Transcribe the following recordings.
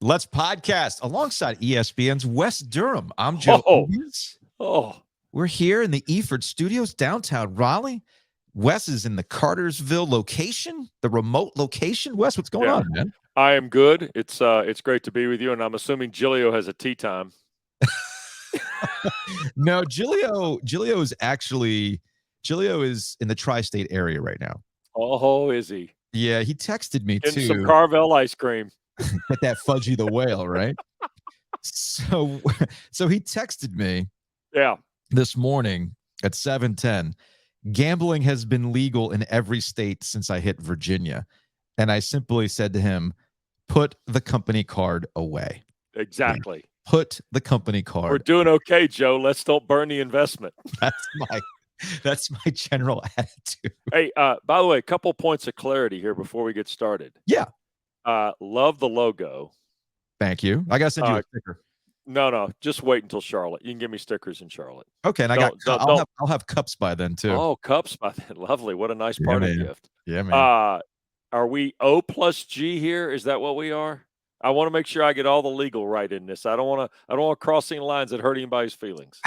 Let's podcast alongside ESPN's Wes Durham. I'm Joe. We're here in the Eford Studios, downtown Raleigh. Wes is in the Cartersville location, the remote location. Wes, what's going on, man? I am good. It's great to be with you, and I'm assuming Giglio has a tea time. No, Giglio is in the tri-state area right now. Oh, is he? Yeah, he texted me Getting too. some Carvel ice cream. Get that Fudgy the Whale, right? So he texted me this morning at 7:10. Gambling has been legal in every state since I hit Virginia. And I simply said to him, put the company card away. Exactly. Yeah. Put the company card. We're doing okay, Joe. Let's don't burn the investment. That's my general attitude. Hey, by the way, a couple points of clarity here before we get started. Yeah. Love the logo. Thank you. I got to send you a sticker. No. Just wait until Charlotte. You can give me stickers in Charlotte. Okay, and I'll have cups by then too. Oh, cups by then. Lovely. What a nice party gift. Yeah, man. Are we O plus G here? Is that what we are? I want to make sure I get all the legal right in this. I don't want to cross any lines that hurt anybody's feelings.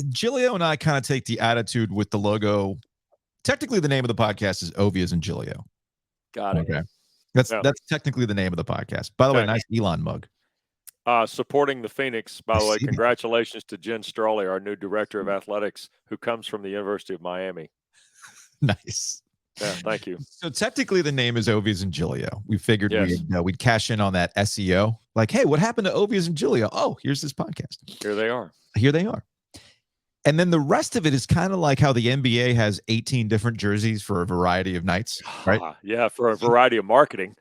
Giglio and I kind of take the attitude with the logo. Technically, the name of the podcast is OVIES and Giglio. Got it. Okay. That's technically the name of the podcast. By the way, nice Elon mug. Supporting the Phoenix, by the way, congratulations to Jen Strawley, our new director of athletics, who comes from the University of Miami. Nice. Yeah, thank you. So technically the name is OVIES and Giglio. We figured we'd cash in on that SEO. Like, hey, what happened to OVIES and Giglio? Oh, here's this podcast. Here they are. And then the rest of it is kind of like how the NBA has 18 different jerseys for a variety of nights, right? Yeah, for a variety of marketing.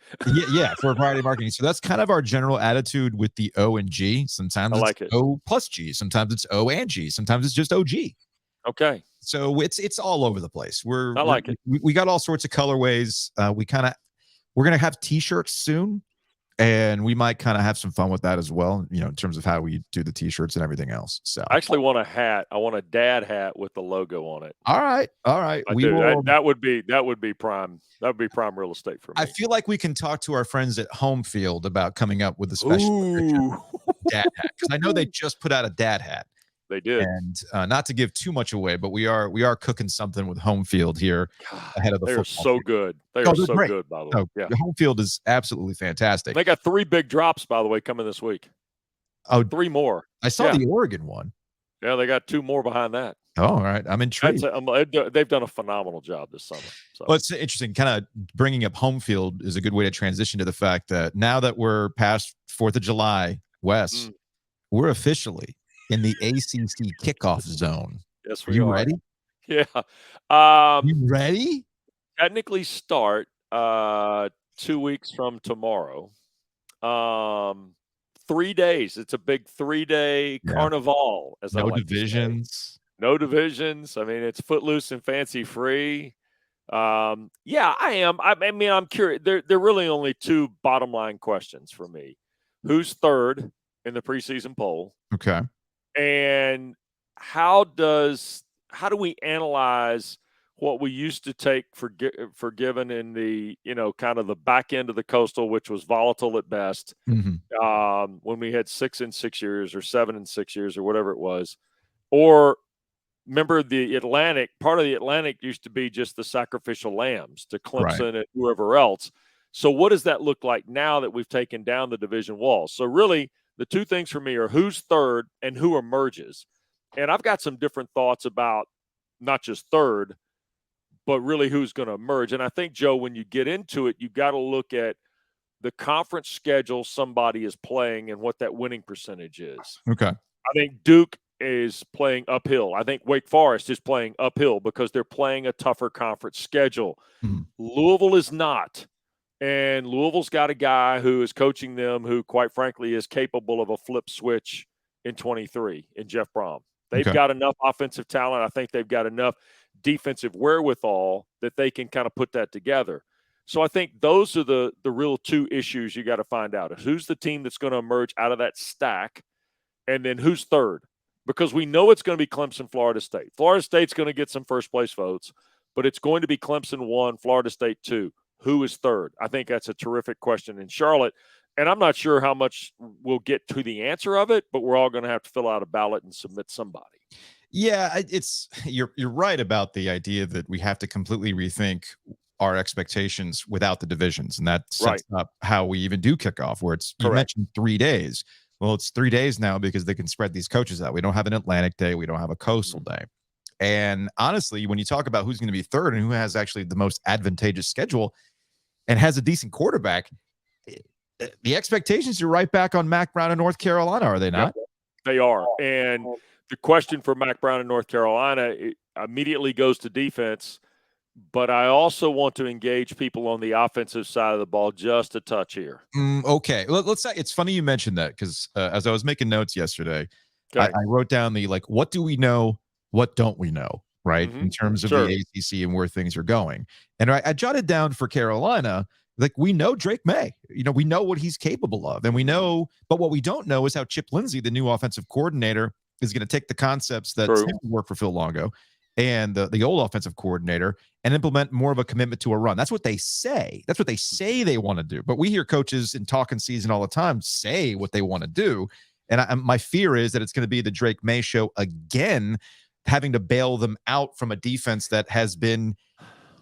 yeah, for a variety of marketing. So that's kind of our general attitude with the O and G. Sometimes it's O plus G. Sometimes it's O and G. Sometimes it's just OG. Okay. So it's all over the place. We got all sorts of colorways. We're going to have T-shirts soon. And we might kind of have some fun with that as well, in terms of how we do the T-shirts and everything else. So I actually want a hat. I want a dad hat with the logo on it. All right. That would be prime. That would be prime real estate for me. I feel like we can talk to our friends at Home Field about coming up with a special dad hat, because I know they just put out a dad hat. They did. And not to give too much away, but we are cooking something with Home Field here ahead of the football. They're so good. They are so good, by the way. Yeah. Home Field is absolutely fantastic. They got 3 big drops, by the way, coming this week. Oh, 3 more. I saw the Oregon one. Yeah, they got 2 more behind that. Oh, all right. I'm intrigued. They've done a phenomenal job this summer. So. Well, it's interesting. Kind of bringing up Home Field is a good way to transition to the fact that now that we're past 4th of July, Wes, we're officially in the ACC Kickoff zone. Yes, are you ready? Yeah. You ready? Technically start 2 weeks from tomorrow. 3 days. It's a big 3-day carnival. No divisions. No divisions. I mean, it's footloose and fancy free. I am. I mean, I'm curious. There are really only 2 bottom line questions for me. Who's third in the preseason poll? Okay. And how do we analyze what we used to take for given in the, kind of the back end of the Coastal, which was volatile at best, when we had 6 in 6 years or 7 in 6 years or whatever it was? Or remember the Atlantic, part of the Atlantic used to be just the sacrificial lambs to Clemson and whoever else. So what does that look like now that we've taken down the division walls? So really, the 2 things for me are who's third and who emerges. And I've got some different thoughts about not just third, but really who's going to emerge. And I think, Joe, when you get into it, you've got to look at the conference schedule somebody is playing and what that winning percentage is. Okay. I think Duke is playing uphill. I think Wake Forest is playing uphill because they're playing a tougher conference schedule. Louisville is not. And Louisville's got a guy who is coaching them who, quite frankly, is capable of a flip switch in 23 in Jeff Brom. They've got enough offensive talent. I think they've got enough defensive wherewithal that they can kind of put that together. So I think those are the real 2 issues you got to find out. Who's the team that's going to emerge out of that stack, and then who's third? Because we know it's going to be Clemson, Florida State. Florida State's going to get some first-place votes, but it's going to be Clemson 1, Florida State 2. Who is third? I think that's a terrific question. In Charlotte, And I'm not sure how much we'll get to the answer of it, but we're all going to have to fill out a ballot and submit somebody. Yeah, you're right about the idea that we have to completely rethink our expectations without the divisions, and that sets up how we even do kickoff, where it's, you mentioned 3 days. Well, it's 3 days now because they can spread these coaches out. We don't have an Atlantic day. We don't have a coastal day. And honestly, when you talk about who's going to be third and who has actually the most advantageous schedule and has a decent quarterback, the expectations are right back on Mac Brown in North Carolina, are they not? Yep, they are. And the question for Mac Brown in North Carolina immediately goes to defense, but I also want to engage people on the offensive side of the ball just a touch here. Okay. Let's say, it's funny you mentioned that, because as I was making notes yesterday, I wrote down what do we know, what don't we know, right? In terms of the ACC and where things are going. And I jotted down for Carolina, we know Drake May, we know what he's capable of, and we know, but what we don't know is how Chip Lindsey, the new offensive coordinator, is going to take the concepts that work for Phil Longo and the old offensive coordinator and implement more of a commitment to a run. That's what they say. That's what they say they want to do. But we hear coaches in talking season all the time say what they want to do. And my fear is that it's going to be the Drake May show again, having to bail them out from a defense that has been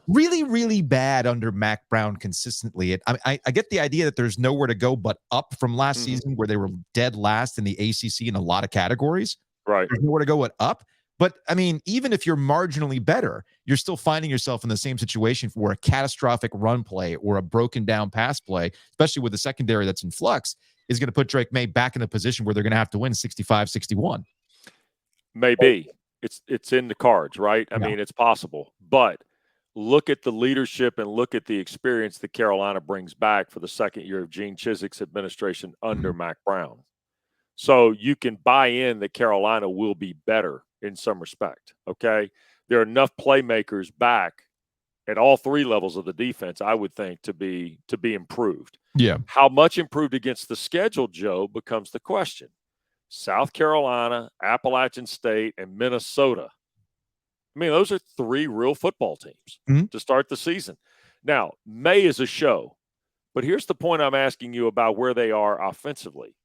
really, really bad under Mac Brown consistently. I get the idea that there's nowhere to go but up from last season, where they were dead last in the ACC in a lot of categories. Right. There's nowhere to go but up. But, I mean, even if you're marginally better, you're still finding yourself in the same situation where a catastrophic run play or a broken down pass play, especially with the secondary that's in flux, is going to put Drake May back in a position where they're going to have to win 65-61. Maybe. It's in the cards, right? I mean, it's possible. But look at the leadership and look at the experience that Carolina brings back for the second year of Gene Chizik's administration under Mac Brown. So you can buy in that Carolina will be better in some respect, okay? There are enough playmakers back at all three levels of the defense, I would think, to be improved. Yeah. How much improved against the schedule, Joe, becomes the question. South Carolina, Appalachian State, and Minnesota. I mean, those are three real football teams to start the season. Now, May is a show, but here's the point I'm asking you about where they are offensively.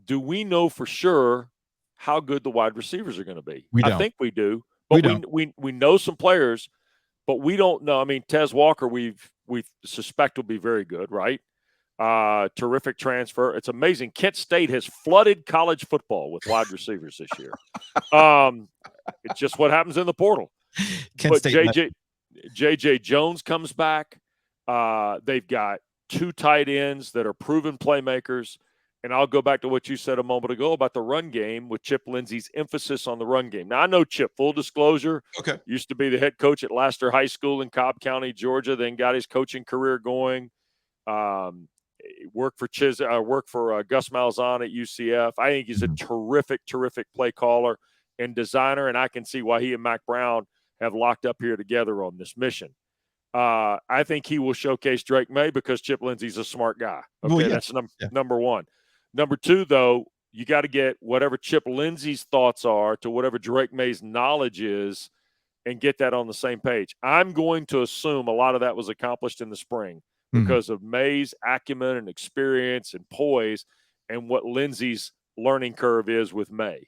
Do we know for sure how good the wide receivers are going to be? I think we do, but we know some players, but we don't know. I mean, Tez Walker, we suspect will be very good, right? Terrific transfer. It's amazing. Kent State has flooded college football with wide receivers this year. It's just what happens in the portal. But JJ Jones comes back. They've got two tight ends that are proven playmakers. And I'll go back to what you said a moment ago about the run game with Chip Lindsey's emphasis on the run game. Now, I know Chip, full disclosure, used to be the head coach at Laster High School in Cobb County, Georgia, then got his coaching career going. Worked for Gus Malzahn at UCF. I think he's a terrific play caller and designer, and I can see why he and Mac Brown have locked up here together on this mission. I think he will showcase Drake May because Chip Lindsey's a smart guy. Okay, that's number one. Number two, though, you got to get whatever Chip Lindsey's thoughts are to whatever Drake May's knowledge is and get that on the same page. I'm going to assume a lot of that was accomplished in the spring because of May's acumen and experience and poise and what Lindsey's learning curve is with May.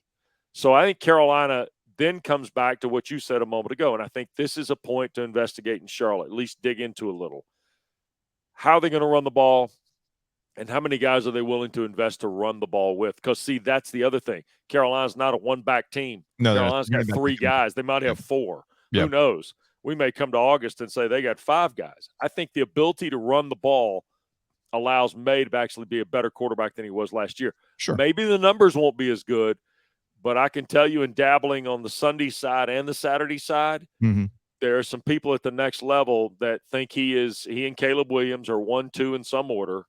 So I think Carolina then comes back to what you said a moment ago, and I think this is a point to investigate in Charlotte, at least dig into a little. How are they going to run the ball? And how many guys are they willing to invest to run the ball with? Because, see, that's the other thing. Carolina's not a one-back team. No, Carolina's got three guys. They might have four. Who knows? We may come to August and say they got five guys. I think the ability to run the ball allows May to actually be a better quarterback than he was last year. Sure. Maybe the numbers won't be as good, but I can tell you in dabbling on the Sunday side and the Saturday side, there are some people at the next level that think he and Caleb Williams are 1-2 in some order,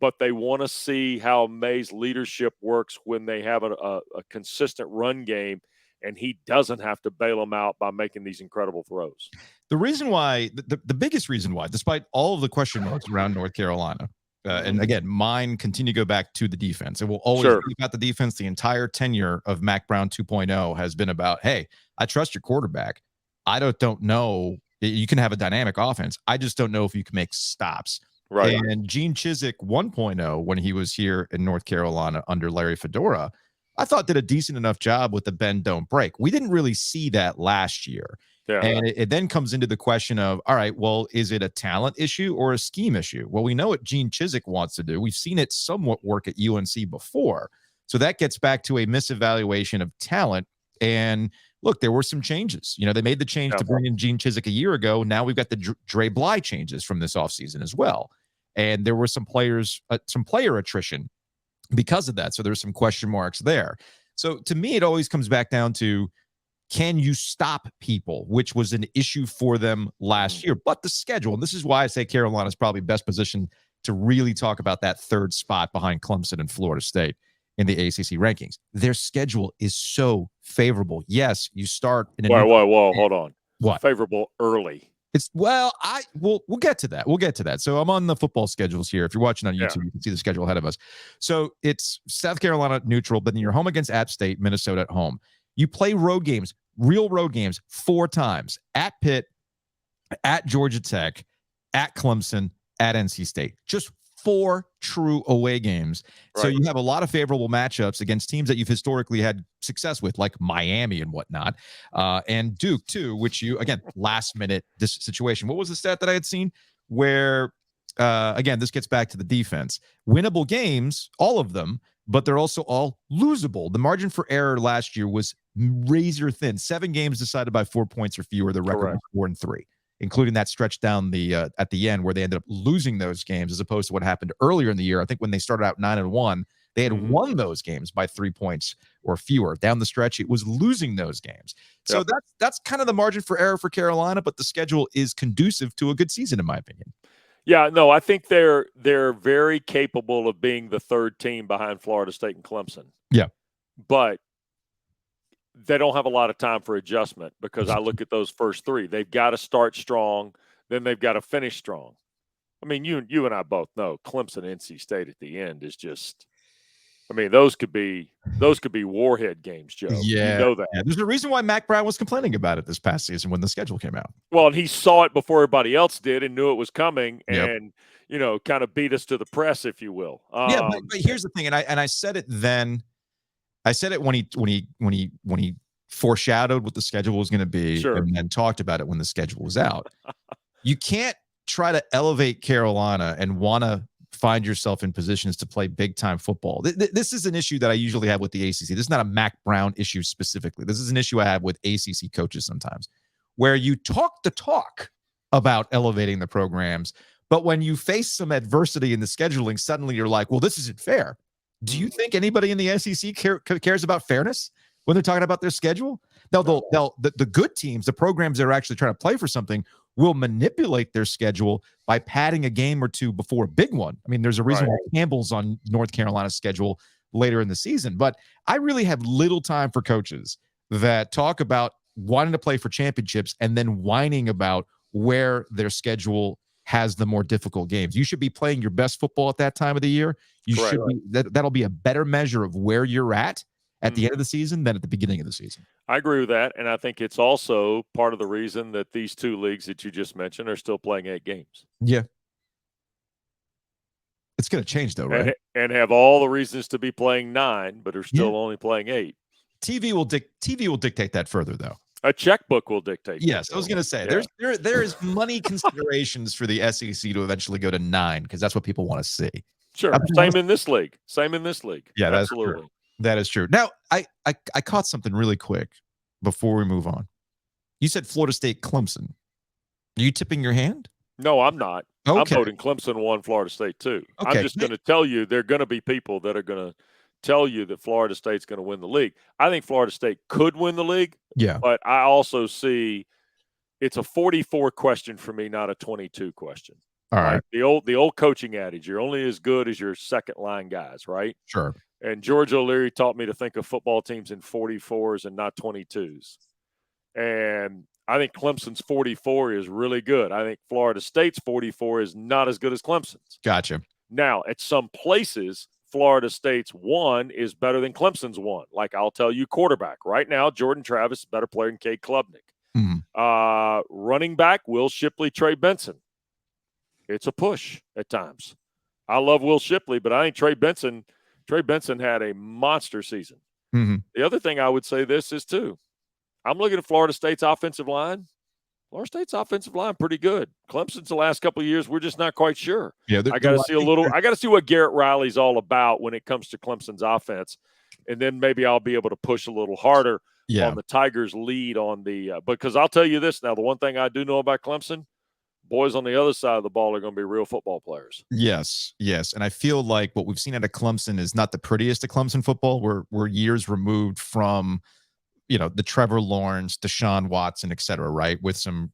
but they want to see how May's leadership works when they have a consistent run game and he doesn't have to bail them out by making these incredible throws. The reason why, the biggest reason why, despite all of the question marks around North Carolina, and again, mine continue to go back to the defense. It will always be about the defense. The entire tenure of Mac Brown 2.0 has been about, hey, I trust your quarterback. I don't know. You can have a dynamic offense. I just don't know if you can make stops. Right. And Gene Chizik 1.0, when he was here in North Carolina under Larry Fedora, I thought did a decent enough job with the bend, don't break. We didn't really see that last year. Yeah. And it then comes into the question of, all right, well, is it a talent issue or a scheme issue? Well, we know what Gene Chizik wants to do. We've seen it somewhat work at UNC before. So that gets back to a misevaluation of talent. And look, there were some changes. You know, they made the change to bring in Gene Chizik a year ago. Now we've got the Dre Bly changes from this offseason as well. And there were some player attrition because of that. So there's some question marks there. So to me, it always comes back down to, can you stop people, which was an issue for them last year. But the schedule, and this is why I say Carolina is probably best positioned to really talk about that third spot behind Clemson and Florida State in the ACC rankings. Their schedule is so favorable. Yes, you start in a whoa, hold on. What? Favorable early. It's we'll get to that. We'll get to that. So I'm on the football schedules here. If you're watching on YouTube, you can see the schedule ahead of us. So it's South Carolina neutral, but then you're home against App State, Minnesota at home. You play road games, real road games, 4 times at Pitt, at Georgia Tech, at Clemson, at NC State. Just 4 true away games. Right. So you have a lot of favorable matchups against teams that you've historically had success with, like Miami and whatnot, and Duke too, which you, again, last minute this situation. What was the stat that I had seen where, again, this gets back to the defense. Winnable games, all of them, but they're also all losable. The margin for error last year was razor thin. 7 games decided by 4 points or fewer. The record was 4-3. Including that stretch down the at the end where they ended up losing those games as opposed to what happened earlier in the year. I think when they started out 9-1, they had won those games by 3 points or fewer. Down the stretch, it was losing those games. So that's kind of the margin for error for Carolina, but the schedule is conducive to a good season, in my opinion. Yeah, no, I think they're very capable of being the third team behind Florida State and Clemson. Yeah. But they don't have a lot of time for adjustment because I look at those first 3. They've got to start strong, then they've got to finish strong. I mean, you and I both know Clemson, NC State at the end is just. I mean, those could be warhead games, Joe. Yeah, you know that. Yeah. There's a reason why Mac Brown was complaining about it this past season when the schedule came out. Well, and he saw it before everybody else did and knew it was coming, and kind of beat us to the press, if you will. Yeah, but here's the thing, and I said it then. I said it when he foreshadowed what the schedule was going to be, and then talked about it when the schedule was out. You can't try to elevate Carolina and want to find yourself in positions to play big time football. This is an issue that I usually have with the ACC. This is not a Mac Brown issue specifically. This is an issue I have with ACC coaches sometimes, where you talk the talk about elevating the programs, but when you face some adversity in the scheduling, suddenly you're like, well, this isn't fair. Do you think anybody in the SEC cares about fairness when they're talking about their schedule? The good teams, the programs that are actually trying to play for something, will manipulate their schedule by padding a game or 2 before a big one. I mean, there's a reason why Campbell's on North Carolina's schedule later in the season. But I really have little time for coaches that talk about wanting to play for championships and then whining about where their schedule has the more difficult games. You should be playing your best football at that time of the year. You should be, that'll be a better measure of where you're at the end of the season than at the beginning of the season. I agree with that, and I think it's also part of the reason that these 2 leagues that you just mentioned are still playing 8 games. Yeah. It's going to change, though, right? And have all the reasons to be playing 9, but are still only playing 8. TV will dictate that further, though. A checkbook will dictate. Yes, I was going to say there is money considerations for the SEC to eventually go to 9 because that's what people want to see. Sure, same in this league. Yeah, absolutely. That is true. Now, I caught something really quick before we move on. You said Florida State, Clemson. Are you tipping your hand? No, I'm not. Okay. I'm voting Clemson won Florida State too. Okay. I'm just going to tell you there are going to be people that are going to tell you that Florida State's going to win the league. I think Florida State could win the league. Yeah. But I also see it's a 44 question for me, not a 22 question. All right. The old coaching adage, you're only as good as your second line guys, right? Sure. And George O'Leary taught me to think of football teams in 44s and not 22s. And I think Clemson's 44 is really good. I think Florida State's 44 is not as good as Clemson's. Gotcha. Now, at some places, Florida State's 1 is better than Clemson's 1. Like I'll tell you, quarterback. Right now, Jordan Travis is a better player than Cade Klubnik. Mm-hmm. Running back, Will Shipley, Trey Benson. It's a push at times. I love Will Shipley, but I think Trey Benson had a monster season. Mm-hmm. The other thing I would say this is too, I'm looking at Florida State's offensive line. Florida State's offensive line pretty good. Clemson's the last couple of years, we're just not quite sure. Yeah, I got to see I got to see what Garrett Riley's all about when it comes to Clemson's offense, and then maybe I'll be able to push a little harder on the Tigers' lead on the. Because I'll tell you this now, the one thing I do know about Clemson, boys on the other side of the ball are going to be real football players. Yes, and I feel like what we've seen out of Clemson is not the prettiest of Clemson football. We're years removed from, the Trevor Lawrence, Deshaun Watson, et cetera, right? With some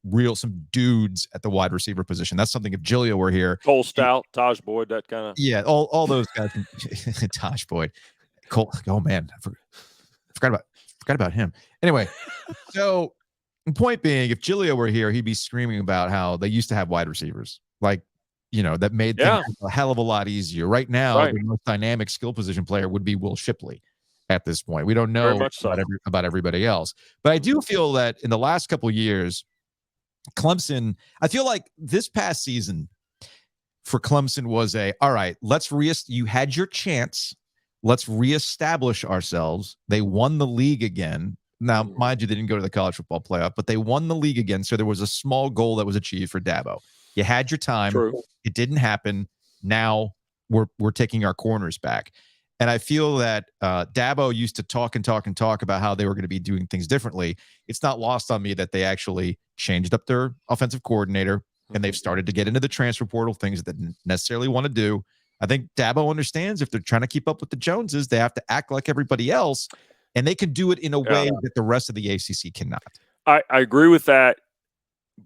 dudes at the wide receiver position. That's something if Giglio were here. Cole Stout, Taj Boyd, that kind of. Yeah, all those guys. Taj Boyd. Cole, oh, man. I forgot about him. Anyway, so the point being, if Giglio were here, he'd be screaming about how they used to have wide receivers. Like, that made things a hell of a lot easier. Right now, the most dynamic skill position player would be Will Shipley. At this point, we don't know about everybody else, but I do feel that in the last couple of years, Clemson, I feel like this past season for Clemson was all right, you had your chance. Let's reestablish ourselves. They won the league again. Now, mind you, they didn't go to the college football playoff, but they won the league again. So there was a small goal that was achieved for Dabo. You had your time. True. It didn't happen. Now we're taking our corners back. And I feel that Dabo used to talk about how they were going to be doing things differently. It's not lost on me that they actually changed up their offensive coordinator and they've started to get into the transfer portal, things that they didn't necessarily want to do. I think Dabo understands if they're trying to keep up with the Joneses, they have to act like everybody else, and they can do it in a way that the rest of the ACC cannot. I agree with that,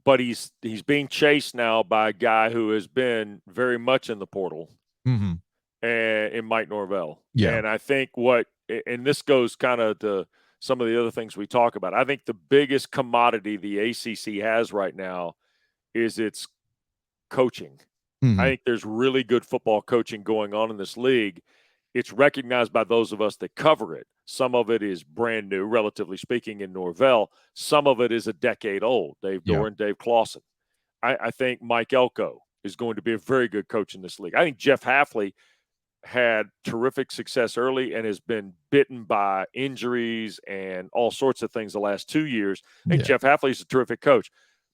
but he's being chased now by a guy who has been very much in the portal. Mm-hmm. And in Mike Norvell. Yeah. And I think and this goes kind of to some of the other things we talk about. I think the biggest commodity the ACC has right now is its coaching. Mm-hmm. I think there's really good football coaching going on in this league. It's recognized by those of us that cover it. Some of it is brand new, relatively speaking, in Norvell. Some of it is a decade old. Dave Doran, Dave Clawson. I think Mike Elko is going to be a very good coach in this league. I think Jeff Hafley had terrific success early and has been bitten by injuries and all sorts of things the last 2 years. I think Jeff Hafley is a terrific coach.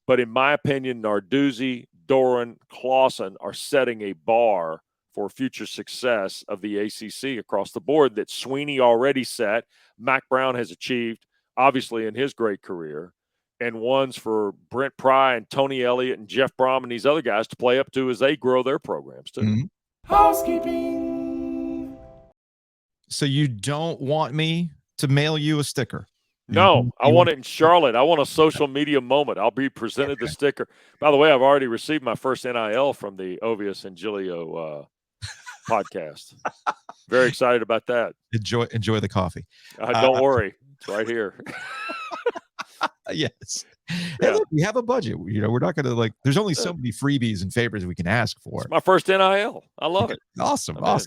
But in my opinion, Narduzzi, Doran, Clawson are setting a bar for future success of the ACC across the board that Sweeney already set, Mac Brown has achieved, obviously, in his great career, and ones for Brent Pry and Tony Elliott and Jeff Brom and these other guys to play up to as they grow their programs, too. Mm-hmm. Housekeeping. So you don't want me to mail you a sticker? No, I want it in Charlotte. I want a social media moment. I'll be presented the sticker. By the way, I've already received my first NIL from the OVIES and Giglio podcast. Very excited about that. Enjoy the coffee. Don't worry. It's right here. Yes. Hey, look, we have a budget. We're not going to there's only so many freebies and favors we can ask for. It's my first NIL. I love it. Awesome. Yeah.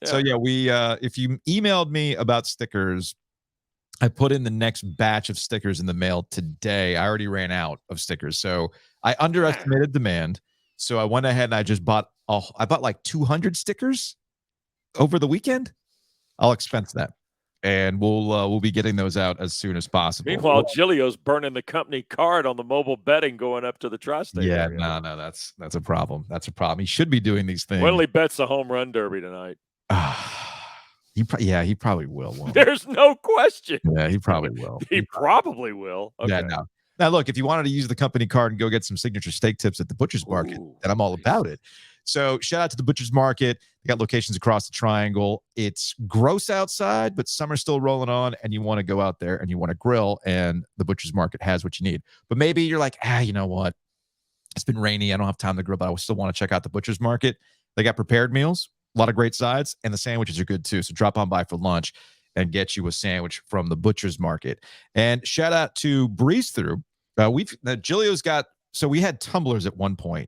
So we if you emailed me about stickers, I put in the next batch of stickers in the mail today. I already ran out of stickers. So I underestimated demand. So I went ahead and I just bought like 200 stickers over the weekend. I'll expense that. And we'll be getting those out as soon as possible. Meanwhile, Giglio's burning the company card on the mobile betting going up to the tri-state. Yeah, no, that's a problem. That's a problem. He should be doing these things. Well, he bets the home run derby tonight. He probably will. There's no question. Yeah, he probably will. He probably will. Okay. Yeah, no. Now, look, if you wanted to use the company card and go get some signature steak tips at the Butcher's Market, then I'm all about it. So shout out to the Butcher's Market. They got locations across the triangle. It's gross outside, but summer's still rolling on, and you want to go out there and you want to grill, and the Butcher's Market has what you need. But maybe you're like, you know what? It's been rainy. I don't have time to grill, but I still want to check out the Butcher's Market. They got prepared meals, a lot of great sides, and the sandwiches are good too. So drop on by for lunch and get you a sandwich from the Butcher's Market. And shout out to Breeze Through. Giglio's got, so we had tumblers at one point,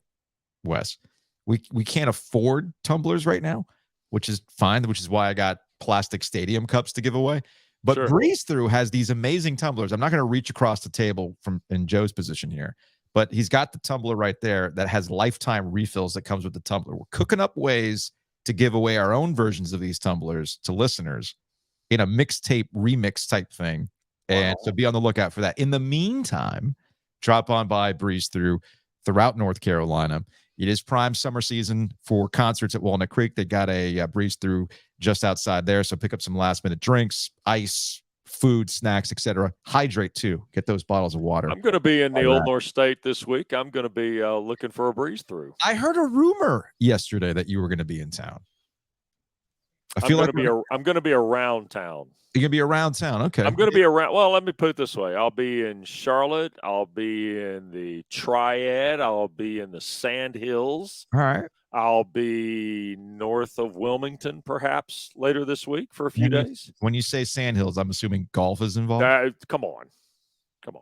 Wes. We can't afford tumblers right now, which is fine, which is why I got plastic stadium cups to give away. But Breeze Through has these amazing tumblers. I'm not going to reach across the table in Joe's position here, but he's got the tumbler right there that has lifetime refills that comes with the tumbler. We're cooking up ways to give away our own versions of these tumblers to listeners in a mixtape remix type thing. And so be on the lookout for that. In the meantime, drop on by Breeze Through throughout North Carolina. It is prime summer season for concerts at Walnut Creek. They got a Breeze Through just outside there. So pick up some last minute drinks, ice, food, snacks, etc. Hydrate too. Get those bottles of water. I'm going to be in the Old North State this week. I'm going to be looking for a Breeze Through. I heard a rumor yesterday that you were going to be in town. I'm going to be around town. You're going to be around town. Okay. I'm going to be around. Well, let me put it this way. I'll be in Charlotte. I'll be in the Triad. I'll be in the Sand Hills. All right. I'll be north of Wilmington perhaps later this week for a few days. When you say Sand Hills, I'm assuming golf is involved. Come on.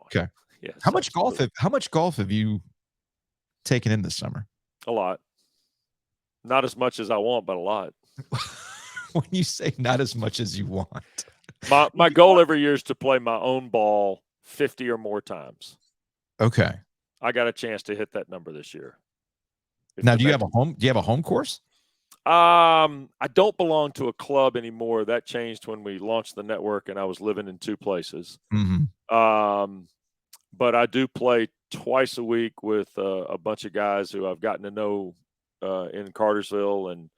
Okay. Yes. How much golf have you taken in this summer? A lot. Not as much as I want, but a lot. When you say not as much as you want. My goal every year is to play my own ball 50 or more times. Okay. I got a chance to hit that number this year. Now, do you have a home course? I don't belong to a club anymore. That changed when we launched the network and I was living in two places. Mm-hmm. But I do play twice a week with a bunch of guys who I've gotten to know in Cartersville and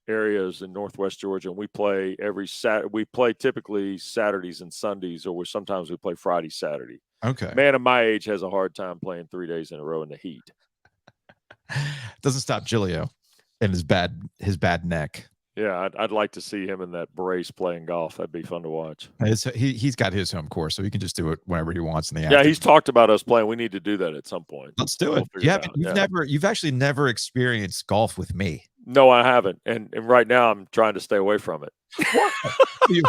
areas in Northwest Georgia, and we play every Saturday. We play typically Saturdays and Sundays, or sometimes we play Friday, Saturday. Okay. Man of my age has a hard time playing 3 days in a row in the heat. Doesn't stop Giglio and his bad neck. Yeah, I'd like to see him in that brace playing golf. That'd be fun to watch. He's got his home course, so he can just do it whenever he wants in the afternoon. Yeah, he's talked about us playing. We need to do that at some point. Let's do it. You've actually never experienced golf with me. No, I haven't. And right now I'm trying to stay away from it. You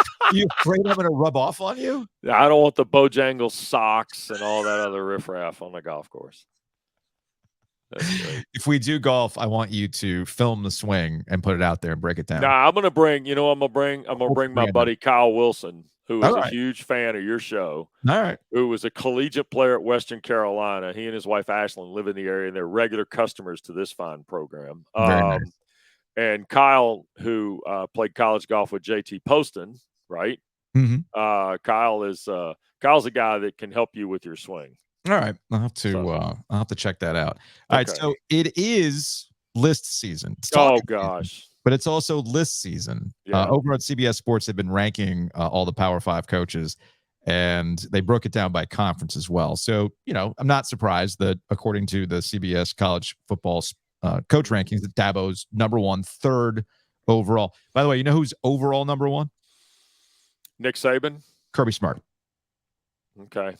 afraid I'm going to rub off on you? I don't want the Bojangles socks and all that other riffraff on the golf course. If we do golf, I want you to film the swing and put it out there and break it down. Nah, I'm gonna bring my buddy Kyle Wilson, who is a huge fan of your show. All right. Who was a collegiate player at Western Carolina. He and his wife Ashlyn live in the area, and they're regular customers to this fine program. Very nice. And Kyle, who played college golf with JT Poston, right? Mm-hmm. Kyle's a guy that can help you with your swing. All right, I'll have to check that out. All right, so it is list season. Gosh. But it's also list season. Yeah. Over at CBS Sports, they've been ranking all the Power 5 coaches, and they broke it down by conference as well. So, I'm not surprised that according to the CBS college football coach rankings, that Dabo's number 1, 3rd overall. By the way, you know who's overall number 1? Nick Saban? Kirby Smart. Okay.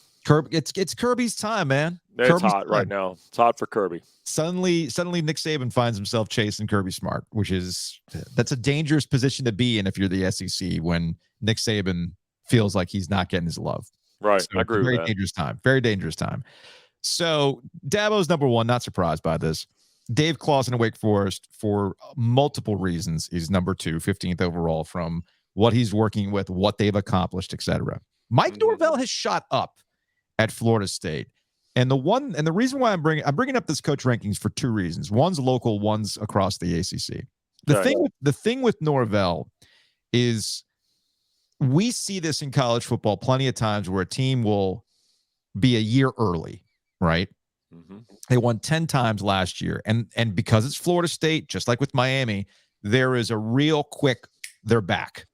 It's Kirby's time, man. It's Kirby's hot right now. It's hot for Kirby. Suddenly Nick Saban finds himself chasing Kirby Smart, that's a dangerous position to be in if you're the SEC when Nick Saban feels like he's not getting his love. Right. So I agree with that. Very dangerous time. So Dabo's number 1, not surprised by this. Dave Clawson of Wake Forest, for multiple reasons, is number 2, 15th overall from what he's working with, what they've accomplished, etc. Mike Norvell has shot up at Florida State. And the reason why I'm bringing up this coach rankings for 2 reasons. One's local, one's across the ACC. The thing with Norvell is we see this in college football plenty of times where a team will be a year early, right? Mm-hmm. They won 10 times last year. And because it's Florida State, just like with Miami, there is a real quick, they're back.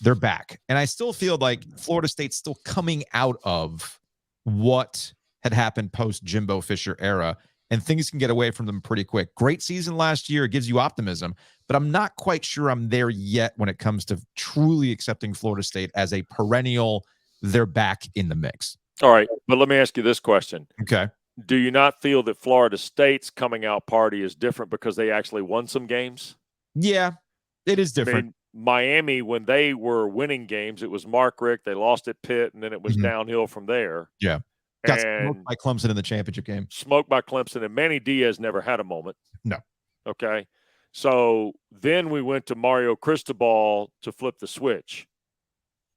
They're back. And I still feel like Florida State's still coming out of what had happened post Jimbo Fisher era, and things can get away from them pretty quick. Great season last year. It gives you optimism, but I'm not quite sure I'm there yet when it comes to truly accepting Florida State as a perennial, they're back in the mix. All right. But let me ask you this question. Okay. Do you not feel that Florida State's coming out party is different because they actually won some games? Yeah, it is different. I mean, Miami, when they were winning games, it was Mark Richt. They lost at Pitt, and then it was downhill from there. Yeah. Got smoked by Clemson in the championship game. Smoked by Clemson, and Manny Diaz never had a moment. No. Okay. So then we went to Mario Cristobal to flip the switch.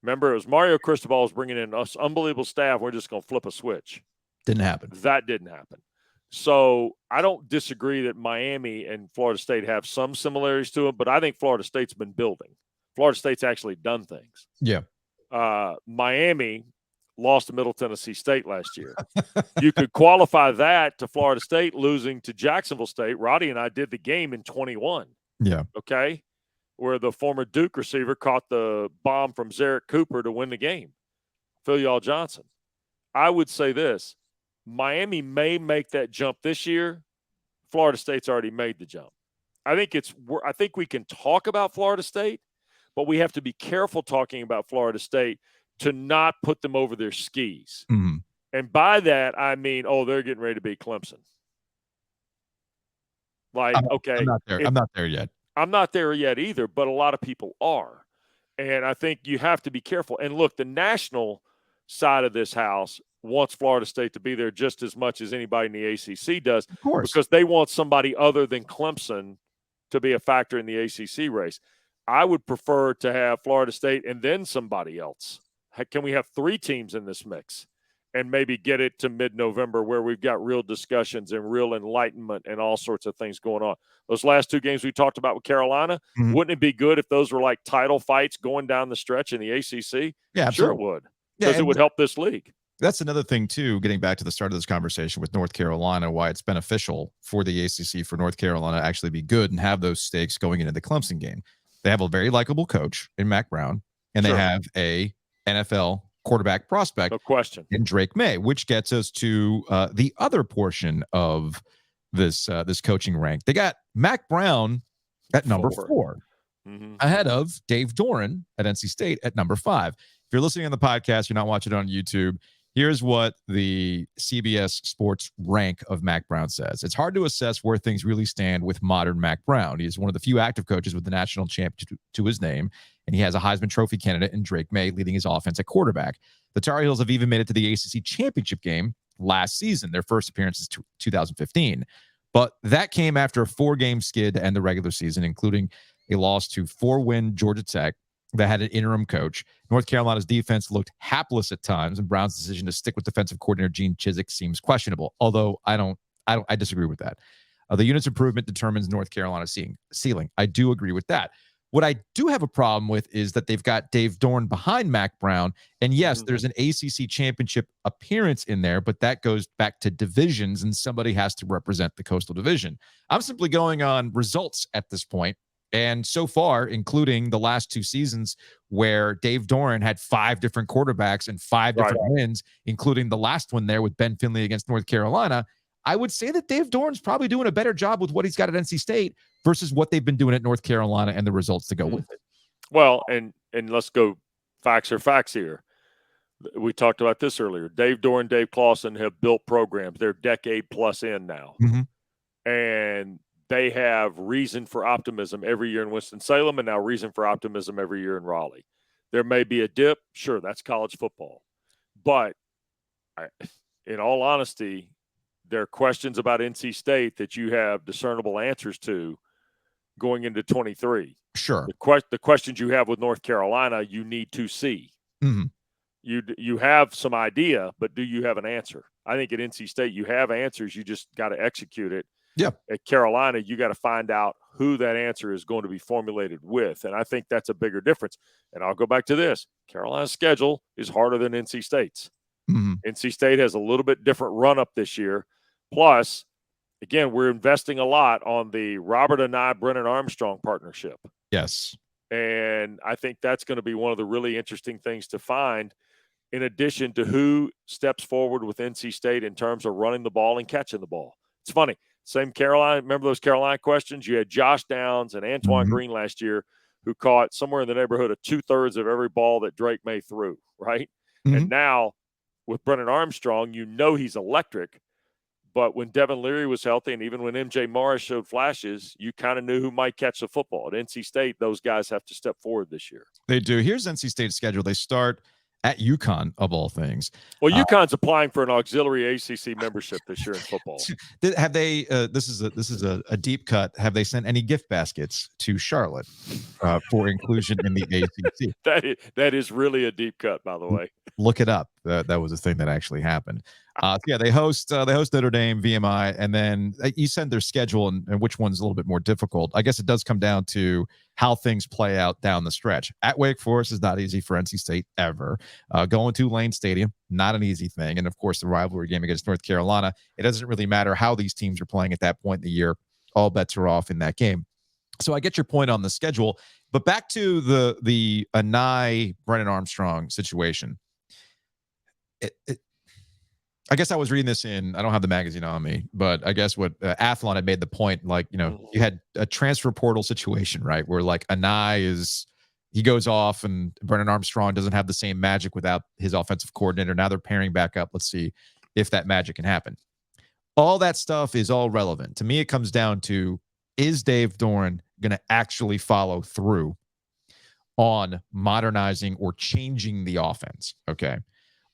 Remember, it was Mario Cristobal was bringing in us unbelievable staff. We're just going to flip a switch. Didn't happen. That didn't happen. So I don't disagree that Miami and Florida State have some similarities to it, but I think Florida State's been building. Florida State's actually done things. Yeah. Miami lost to Middle Tennessee State last year. You could qualify that to Florida State losing to Jacksonville State. Roddy and I did the game in 21. Yeah. Okay. Where the former Duke receiver caught the bomb from Zarek Cooper to win the game. Phil Johnson. I would say this. Miami may make that jump this year. Florida State's already made the jump. I think we can talk about Florida State, but we have to be careful talking about Florida State to not put them over their skis. Mm-hmm. And by that, I mean, they're getting ready to beat Clemson. I'm not there. I'm not there yet. I'm not there yet either, but a lot of people are. And I think you have to be careful. And look, the national side of this house wants Florida State to be there just as much as anybody in the ACC does. Of course. Because they want somebody other than Clemson to be a factor in the ACC race. I would prefer to have Florida State and then somebody else. Can we have 3 teams in this mix and maybe get it to mid-November where we've got real discussions and real enlightenment and all sorts of things going on? Those last 2 games we talked about with Carolina, wouldn't it be good if those were like title fights going down the stretch in the ACC? Yeah, absolutely. Sure it would, because it would help this league. That's another thing, too, getting back to the start of this conversation with North Carolina, why it's beneficial for the ACC for North Carolina to actually be good and have those stakes going into the Clemson game. They have a very likable coach in Mac Brown, and they have a NFL quarterback prospect, no question, in Drake May, which gets us to the other portion of this coaching rank. They got Mac Brown at number 4, ahead of Dave Doeren at NC State at number 5. If you're listening on the podcast, you're not watching it on YouTube, here's what the CBS Sports rank of Mac Brown says. It's hard to assess where things really stand with modern Mac Brown. He is one of the few active coaches with the national championship to his name, and he has a Heisman Trophy candidate in Drake May leading his offense at quarterback. The Tar Heels have even made it to the ACC championship game last season, their first appearance is 2015. But that came after a 4-game skid to end the regular season, including a loss to 4-win Georgia Tech that had an interim coach. North Carolina's defense looked hapless at times, and Brown's decision to stick with defensive coordinator Gene Chizik seems questionable. Although I disagree with that. The unit's improvement determines North Carolina's ceiling. I do agree with that. What I do have a problem with is that they've got Dave Doeren behind Mac Brown, and yes, there's an ACC championship appearance in there, but that goes back to divisions, and somebody has to represent the Coastal Division. I'm simply going on results at this point. And so far, including the last 2 seasons where Dave Doeren had 5 different quarterbacks and 5 different wins, including the last one there with Ben Finley against North Carolina, I would say that Dave Doeren's probably doing a better job with what he's got at NC State versus what they've been doing at North Carolina and the results to go with it. Well, and let's go facts here. We talked about this earlier. Dave Doeren, Dave Clawson have built programs. They're decade plus in now. And they have reason for optimism every year in Winston-Salem and now reason for optimism every year in Raleigh. There may be a dip. Sure, that's college football. But in all honesty, there are questions about NC State that you have discernible answers to going into 23. Sure. The questions you have with North Carolina, you need to see. You have some idea, but do you have an answer? I think at NC State, you have answers. You just got to execute it. Yeah. At Carolina, you got to find out who that answer is going to be formulated with. And I think that's a bigger difference. And I'll go back to this. Carolina's schedule is harder than NC State's. NC State has a little bit different run up this year. Plus, again, we're investing a lot on the Robert Anae, Brennan Armstrong partnership. Yes. And I think that's going to be one of the really interesting things to find, in addition to who steps forward with NC State in terms of running the ball and catching the ball. It's funny. Same Carolina. Remember those Carolina questions? You had Josh Downs and Antoine Green last year who caught somewhere in the neighborhood of 2/3 of every ball that Drake May threw, right? And now with Brennan Armstrong, you know he's electric. But when Devin Leary was healthy and even when MJ Morris showed flashes, you kind of knew who might catch the football. At NC State, those guys have to step forward this year. They do. Here's NC State's schedule. They start at UConn, of all things. Well, UConn's applying for an auxiliary ACC membership this year in football. Have they? This is a deep cut. Have they sent any gift baskets to Charlotte for inclusion in the ACC? That is really a deep cut, by the way. Look it up. That was a thing that actually happened. Yeah, they host Notre Dame, VMI, and then you send their schedule and which one's a little bit more difficult. I guess it does come down to how things play out down the stretch. At Wake Forest is not easy for NC State ever. Going to Lane Stadium, not an easy thing. And of course, the rivalry game against North Carolina. It doesn't really matter how these teams are playing at that point in the year. All bets are off in that game. So I get your point on the schedule, but back to the Anai Brennan Armstrong situation. I guess I was reading this I don't have the magazine on me, but I guess what Athlon had made the point, like, you had a transfer portal situation, right? Where like Anai he goes off and Brennan Armstrong doesn't have the same magic without his offensive coordinator. Now they're pairing back up. Let's see if that magic can happen. All that stuff is all relevant. To me, it comes down to, is Dave Doeren going to actually follow through on modernizing or changing the offense? Okay.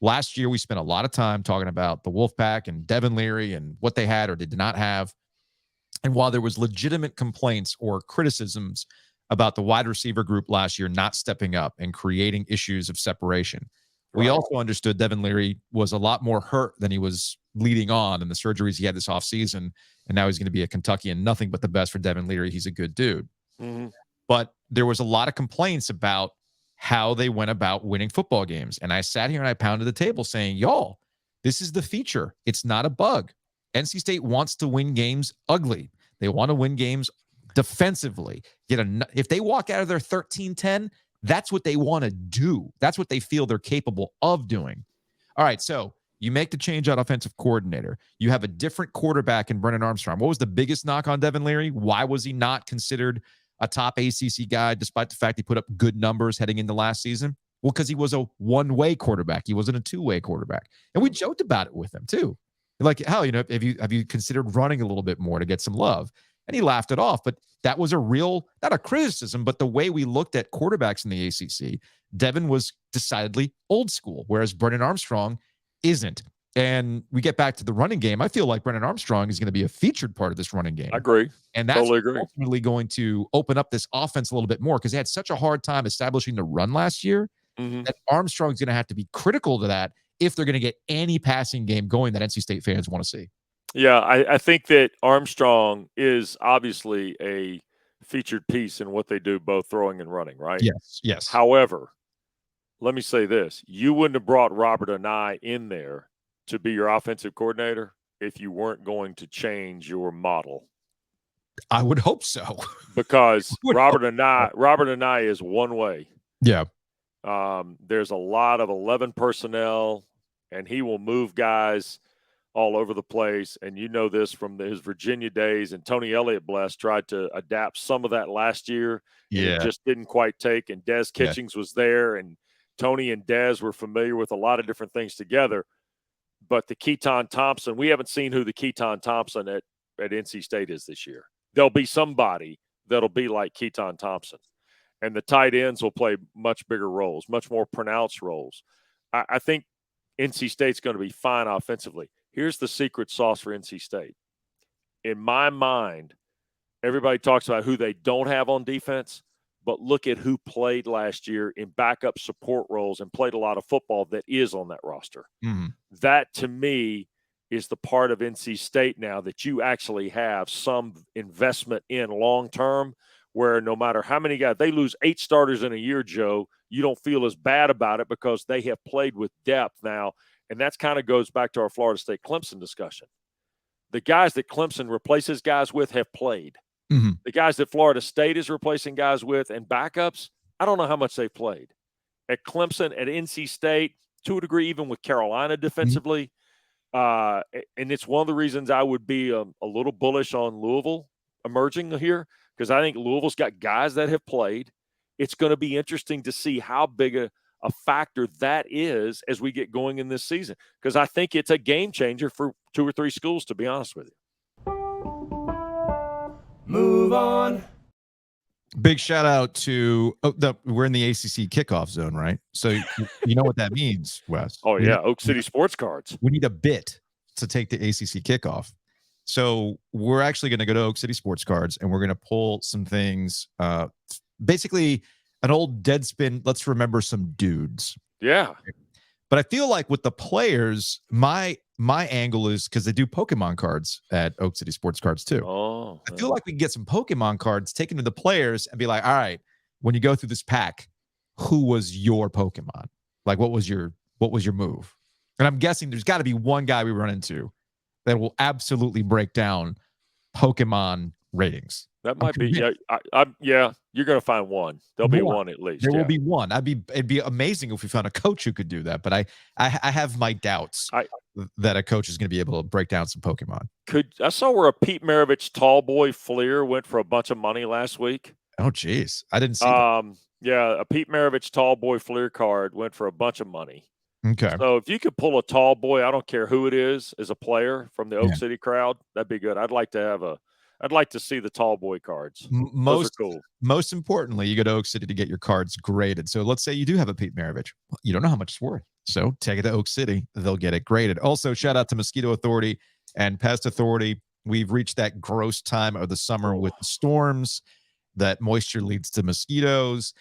Last year, we spent a lot of time talking about the Wolfpack and Devin Leary and what they had or did not have. And while there was legitimate complaints or criticisms about the wide receiver group last year not stepping up and creating issues of separation, we also understood Devin Leary was a lot more hurt than he was leading on in the surgeries he had this offseason. And now he's going to be at Kentucky, and nothing but the best for Devin Leary. He's a good dude. Mm-hmm. But there was a lot of complaints about how they went about winning football games. And I sat here and I pounded the table saying, y'all, this is the feature. It's not a bug. NC State wants to win games ugly. They want to win games defensively. If they walk out of their 13-10, that's what they want to do. That's what they feel they're capable of doing. All right, so you make the change on offensive coordinator. You have a different quarterback in Brennan Armstrong. What was the biggest knock on Devin Leary? Why was he not considered a top ACC guy, despite the fact he put up good numbers heading into last season? Well, because he was a one-way quarterback. He wasn't a two-way quarterback. And we joked about it with him, too. Like, hell, have you considered running a little bit more to get some love? And he laughed it off. But that was a real, not a criticism, but the way we looked at quarterbacks in the ACC, Devin was decidedly old school, whereas Brennan Armstrong isn't. And we get back to the running game. I feel like Brennan Armstrong is going to be a featured part of this running game. I agree. And that's ultimately going to open up this offense a little bit more, because they had such a hard time establishing the run last year that Armstrong's going to have to be critical to that if they're going to get any passing game going that NC State fans want to see. Yeah, I think that Armstrong is obviously a featured piece in what they do, both throwing and running, right? Yes. However, let me say this. You wouldn't have brought Robert Anai in there to be your offensive coordinator if you weren't going to change your model. I would hope so. Because Robert Anai is one way. Yeah. There's a lot of 11 personnel, and he will move guys all over the place. And you know this from his Virginia days. And Tony Elliott, tried to adapt some of that last year. Yeah. It just didn't quite take. And Des Kitchings was there, and Tony and Des were familiar with a lot of different things together. But the Keaton Thompson, we haven't seen who the Keaton Thompson at NC State is this year. There'll be somebody that'll be like Keaton Thompson. And the tight ends will play much bigger roles, much more pronounced roles. I think NC State's going to be fine offensively. Here's the secret sauce for NC State. In my mind, everybody talks about who they don't have on defense, but look at who played last year in backup support roles and played a lot of football that is on that roster. Mm-hmm. That, to me, is the part of NC State now that you actually have some investment in long-term, where no matter how many guys, they lose 8 starters in a year, Joe, you don't feel as bad about it because they have played with depth now. And that's kind of goes back to our Florida State Clemson discussion. The guys that Clemson replaces guys with have played. Mm-hmm. The guys that Florida State is replacing guys with and backups, I don't know how much they've played. At Clemson, at NC State, to a degree, even with Carolina defensively. Mm-hmm. And it's one of the reasons I would be a little bullish on Louisville emerging here, because I think Louisville's got guys that have played. It's going to be interesting to see how big a factor that is as we get going in this season, because I think it's a game changer for 2 or 3 schools, to be honest with you. Move on. Big shout out to we're in the ACC kickoff zone, right? So you know what that means, Wes. Oh yeah, Oak City Sports Cards. We need a bit to take the ACC kickoff. So we're actually going to go to Oak City Sports Cards, and we're going to pull some things, basically an old Deadspin, let's remember some dudes. Yeah. But I feel like with the players, my my angle is because they do Pokemon cards at Oak City Sports Cards too. Oh, I feel like we can get some Pokemon cards taken to the players and be like, all right, when you go through this pack, who was your Pokemon? Like, what was your move? And I'm guessing there's got to be one guy we run into that will absolutely break down Pokemon ratings. That might be, yeah. Yeah, you're going to find one. There'll be one at least. There will be one. It'd be amazing if we found a coach who could do that. But I have my doubts that a coach is going to be able to break down some Pokemon. I saw where a Pete Maravich tall boy Fleer went for a bunch of money last week. Oh, geez, I didn't see that. Yeah, a Pete Maravich tall boy Fleer card went for a bunch of money. Okay. So if you could pull a tall boy, I don't care who it is, as a player from the Oak City crowd, that'd be good. I'd like to see the tall boy cards. Those are cool. Most importantly, you go to Oak City to get your cards graded. So let's say you do have a Pete Maravich. You don't know how much it's worth. So take it to Oak City. They'll get it graded. Also, shout out to Mosquito Authority and Pest Authority. We've reached that gross time of the summer with the storms. That moisture leads to mosquitoes.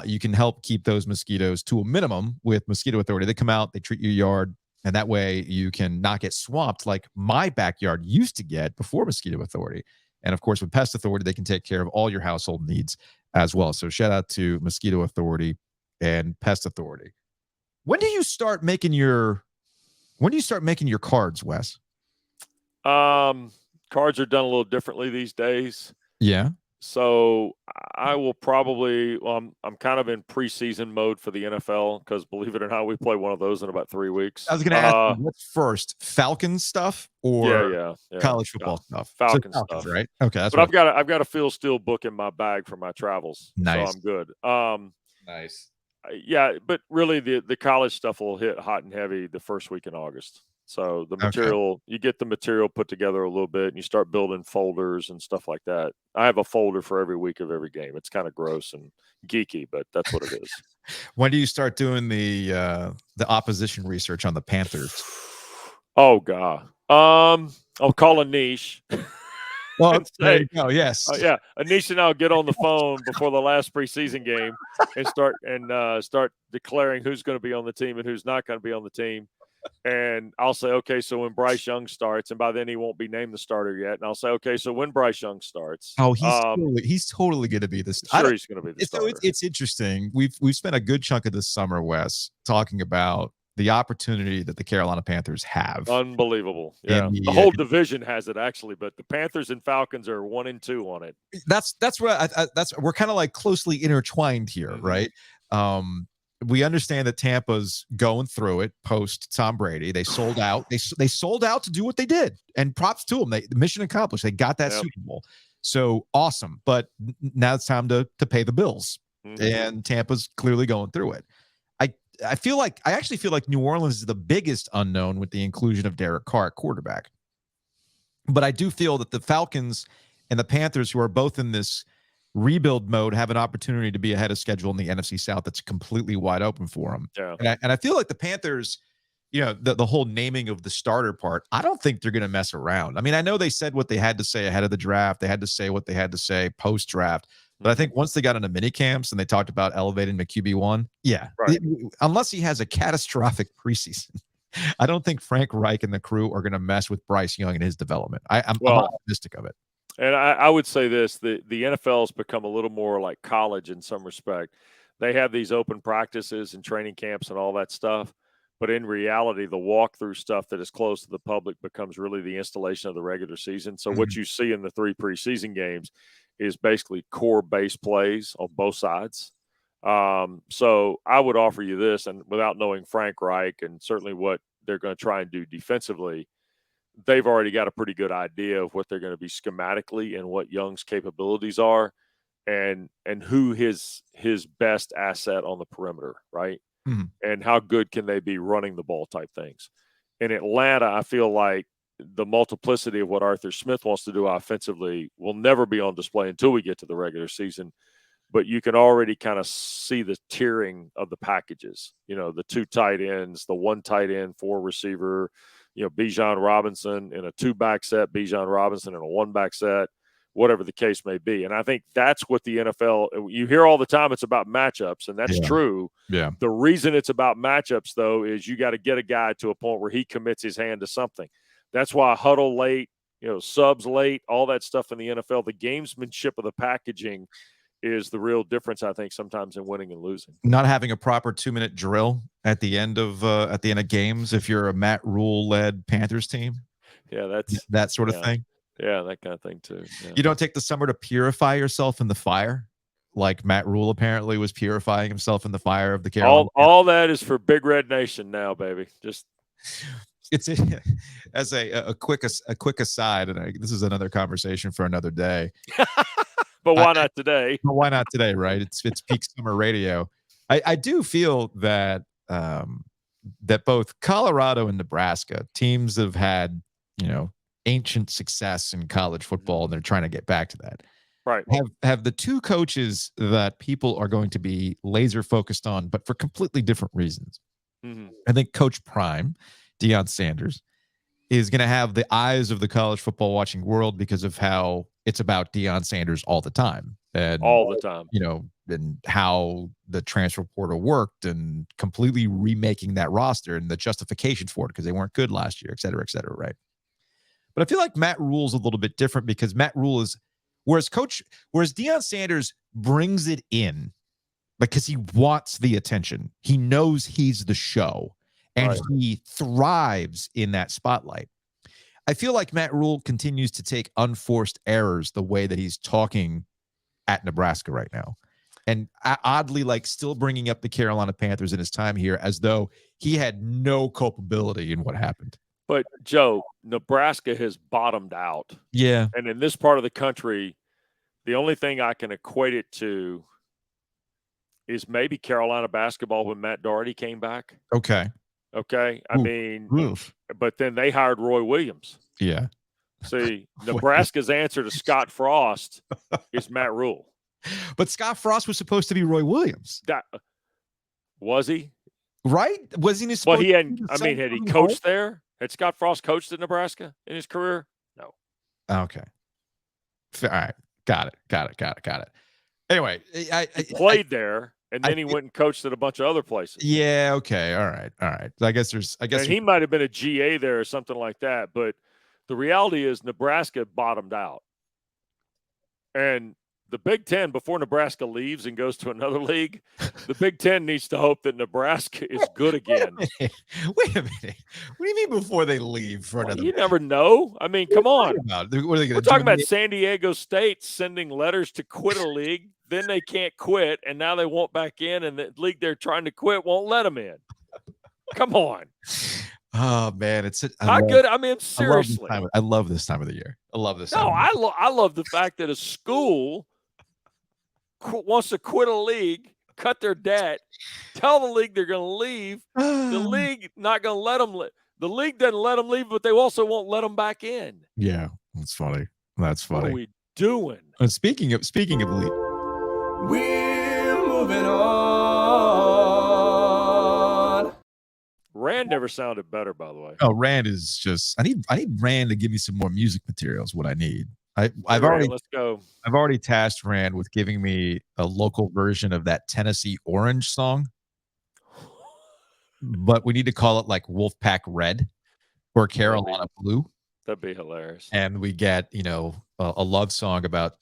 You can help keep those mosquitoes to a minimum with Mosquito Authority. They come out, they treat your yard, and that way you can not get swamped like my backyard used to get before Mosquito Authority. And of course, with Pest Authority, they can take care of all your household needs as well. So shout out to Mosquito Authority and Pest Authority. When do you start making your cards, Wes? Cards are done a little differently these days. Yeah. So I will probably, I'm kind of in preseason mode for the NFL because, believe it or not, we play one of those in about 3 weeks. I was going to ask you, what's first, Falcons stuff or yeah. college football stuff? Falcons stuff, stuff, right? Okay, that's. But I've got a Phil Steele book in my bag for my travels, nice. So I'm good. Nice. Yeah, but really the college stuff will hit hot and heavy the first week in August. So the material, you get the material put together a little bit and you start building folders and stuff like that. I have a folder for every week of every game. It's kind of gross and geeky, but that's what it is. When do you start doing the opposition research on the Panthers? Oh, God. I'll call a niche. Well, there you go. Yes. Yeah. Anish and I'll get on the phone before the last preseason game and start declaring who's going to be on the team and who's not going to be on the team. And I'll say, okay, so when Bryce Young starts, and by then he won't be named the starter yet. And I'll say, okay, so when Bryce Young starts, he's totally going to be the starter. Sure, he's going to be the starter. So it's interesting. We've spent a good chunk of this summer, Wes, talking about the opportunity that the Carolina Panthers have. Unbelievable. Yeah. The whole division has it actually, but the Panthers and Falcons are 1 and 2 on it. That's where we're kind of like closely intertwined here, right? We understand that Tampa's going through it post Tom Brady. They sold out. They sold out to do what they did, and props to them. The mission accomplished. They got that Super Bowl. So awesome. But now it's time to pay the bills, and Tampa's clearly going through it. I actually feel like New Orleans is the biggest unknown with the inclusion of Derek Carr at quarterback. But I do feel that the Falcons and the Panthers, who are both in this rebuild mode, have an opportunity to be ahead of schedule in the NFC South that's completely wide open for them. Yeah. And I feel like the Panthers, the whole naming of the starter part, I don't think they're going to mess around. I mean, I know they said what they had to say ahead of the draft. They had to say what they had to say post-draft. But I think once they got into mini camps and they talked about elevating the QB1, unless he has a catastrophic preseason, I don't think Frank Reich and the crew are going to mess with Bryce Young and his development. I'm optimistic of it. And I would say this, the NFL has become a little more like college in some respect. They have these open practices and training camps and all that stuff. But in reality, the walkthrough stuff that is closed to the public becomes really the installation of the regular season. So what you see in the 3 preseason games is basically core base plays on both sides. So I would offer you this, and without knowing Frank Reich and certainly what they're going to try and do defensively, they've already got a pretty good idea of what they're going to be schematically and what Young's capabilities are and who his best asset on the perimeter, right? And how good can they be running the ball type things. In Atlanta, I feel like the multiplicity of what Arthur Smith wants to do offensively will never be on display until we get to the regular season. But you can already kind of see the tiering of the packages, the 2 tight ends, the 1 tight end, 4 receiver, Bijan Robinson in a 2-back set, Bijan Robinson in a 1-back set, whatever the case may be. And I think that's what the NFL, you hear all the time, it's about matchups, and that's true. Yeah. The reason it's about matchups, though, is you got to get a guy to a point where he commits his hand to something. That's why huddle late, subs late, all that stuff in the NFL, the gamesmanship of the packaging is the real difference, I think, sometimes in winning and losing. Not having a proper 2-minute drill at the end of games if you're a Matt Rule-led Panthers team. Yeah, that's that sort of thing. Yeah, that kind of thing too. Yeah. You don't take the summer to purify yourself in the fire, like Matt Rule apparently was purifying himself in the fire of the Carolina. All that is for Big Red Nation now, baby. Just it's as a quick aside, and this is another conversation for another day. But why not today? But why not today, right? It's peak summer radio. I do feel that that both Colorado and Nebraska, teams that have had, ancient success in college football, and they're trying to get back to that. Right. Have the two coaches that people are going to be laser focused on, but for completely different reasons. Mm-hmm. I think Coach Prime, Deion Sanders, is going to have the eyes of the college football watching world because of how it's about Deion Sanders all the time. And all the time. And how the transfer portal worked and completely remaking that roster and the justification for it because they weren't good last year, et cetera, right? But I feel like Matt Rule's a little bit different because Matt Rule is, whereas Deion Sanders brings it in because he wants the attention. He knows he's the show and he thrives in that spotlight. I feel like Matt Rule continues to take unforced errors the way that he's talking at Nebraska right now. And oddly, like still bringing up the Carolina Panthers in his time here as though he had no culpability in what happened. But, Joe, Nebraska has bottomed out. Yeah. And in this part of the country, the only thing I can equate it to is maybe Carolina basketball when Matt Doherty came back. Okay. I mean, but then they hired Roy Williams. Yeah. See, Nebraska's answer to Scott Frost is Matt Rule. But Scott Frost was supposed to be Roy Williams. Was he? Right? Wasn't he supposed Well, he hadn't. I mean, had he coached there? Had Scott Frost coached at Nebraska in his career? No. Okay. All right. Got it. Anyway, he played there, and then he went and coached at a bunch of other places. Yeah. Okay. All right. I guess he might have been a GA there or something like that. But the reality is Nebraska bottomed out. And the Big Ten, before Nebraska leaves and goes to another league, the Big Ten needs to hope that Nebraska is good again. Wait a minute. What do you mean before they leave for another? You never know. I mean, come on. What are they going to do? We're talking about San Diego State sending letters to quit a league. Then they can't quit, and now they want back in, and the league they're trying to quit won't let them in. Come on. Oh man, good. I mean, seriously, I love this time of the year. I love this. I love the fact that a school wants to quit a league, cut their debt, tell the league they're going to leave. The league not going to let them. The league doesn't let them leave, but they also won't let them back in. Yeah, that's funny. That's funny. What are we doing? And speaking of league, we're moving on. Rand never sounded better, by the way. Oh, Rand is just. I need Rand to give me some more music materials. What I need. I've already tasked Rand with giving me a local version of that Tennessee Orange song, but we need to call it like Wolfpack Red or Carolina Blue. That'd be hilarious. And we get a love song about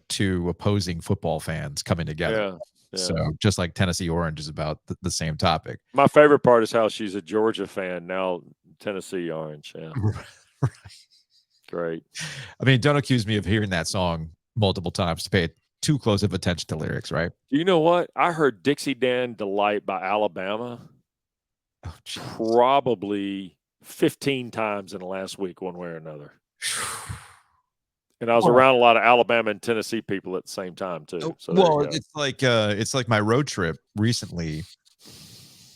two opposing football fans coming together. Yeah. So just like Tennessee Orange is about the same topic. My favorite part is how she's a Georgia fan now. Tennessee Orange. Yeah. Right. Great. I mean, don't accuse me of hearing that song multiple times to pay too close of attention to lyrics, right? You know what? I heard Dixie Dan Delight by Alabama probably 15 times in the last week, one way or another. And I was around a lot of Alabama and Tennessee people at the same time too. So it's like my road trip recently.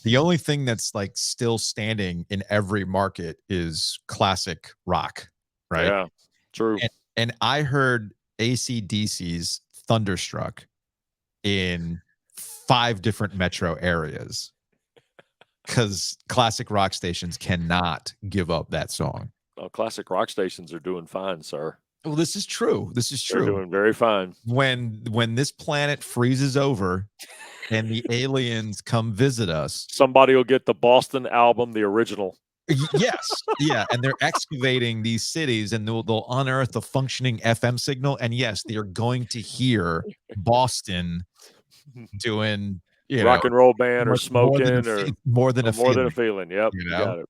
The only thing that's like still standing in every market is classic rock. Right. Yeah, true. And I heard AC/DC's Thunderstruck in 5 different metro areas because classic rock stations cannot give up that song. Well, classic rock stations are doing fine, sir. Well, this is true. This is true. They're doing very fine. When this planet freezes over and the aliens come visit us, somebody will get the Boston album, the original. Yes. Yeah. And they're excavating these cities and they'll unearth a functioning FM signal. And yes, they are going to hear Boston doing rock and roll band or smoking more than a feeling. Yep. You know? Got it.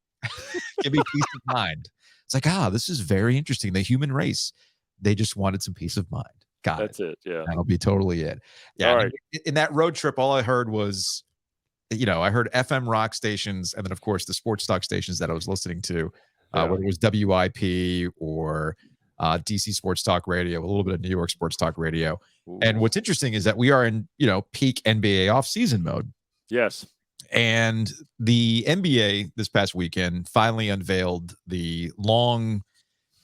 Give me peace of mind. It's like, this is very interesting. The human race, they just wanted some peace of mind. That's it. Yeah. That'll be totally it. Yeah. All right. In that road trip, all I heard was, I heard FM rock stations and then, of course, the sports talk stations that I was listening to, whether it was WIP or DC Sports Talk Radio, a little bit of New York Sports Talk Radio. Ooh. And what's interesting is that we are in, peak NBA off-season mode. Yes. And the NBA this past weekend finally unveiled the long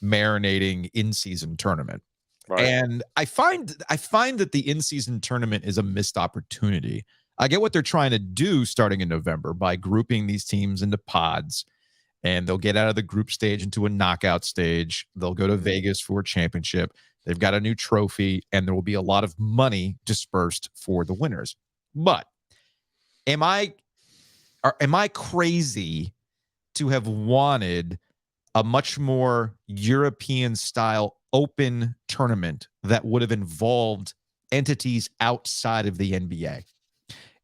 marinating in-season tournament. Right. And I find that the in-season tournament is a missed opportunity. I get what they're trying to do starting in November by grouping these teams into pods, and they'll get out of the group stage into a knockout stage. They'll go to Vegas for a championship. They've got a new trophy, and there will be a lot of money dispersed for the winners. But am I crazy to have wanted a much more European-style open tournament that would have involved entities outside of the NBA?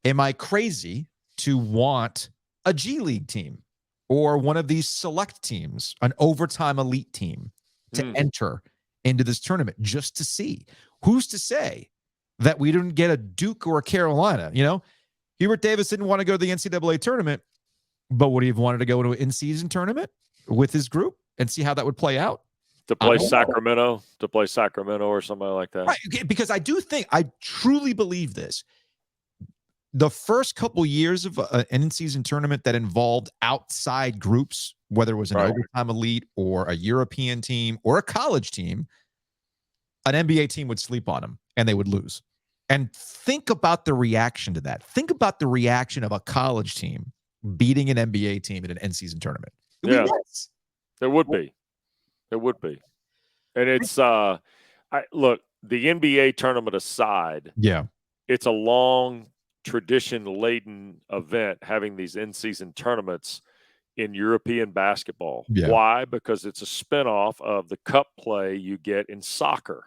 Am I crazy to want a G League team or one of these select teams, an overtime elite team, to enter into this tournament just to see? Who's to say that we didn't get a Duke or a Carolina? Hubert Davis didn't want to go to the NCAA tournament, but would he have wanted to go to an in-season tournament with his group and see how that would play out? To play Sacramento or somebody like that. Right, because I truly believe this. The first couple years of an in-season tournament that involved outside groups, whether it was an overtime elite or a European team or a college team, an NBA team would sleep on them and they would lose. And think about the reaction to that. Think about the reaction of a college team beating an NBA team in an in-season tournament. There would be. There would be. And it's look, the NBA tournament aside, it's a long tradition-laden event having these in-season tournaments in European basketball. Why? Because it's a spinoff of the cup play you get in soccer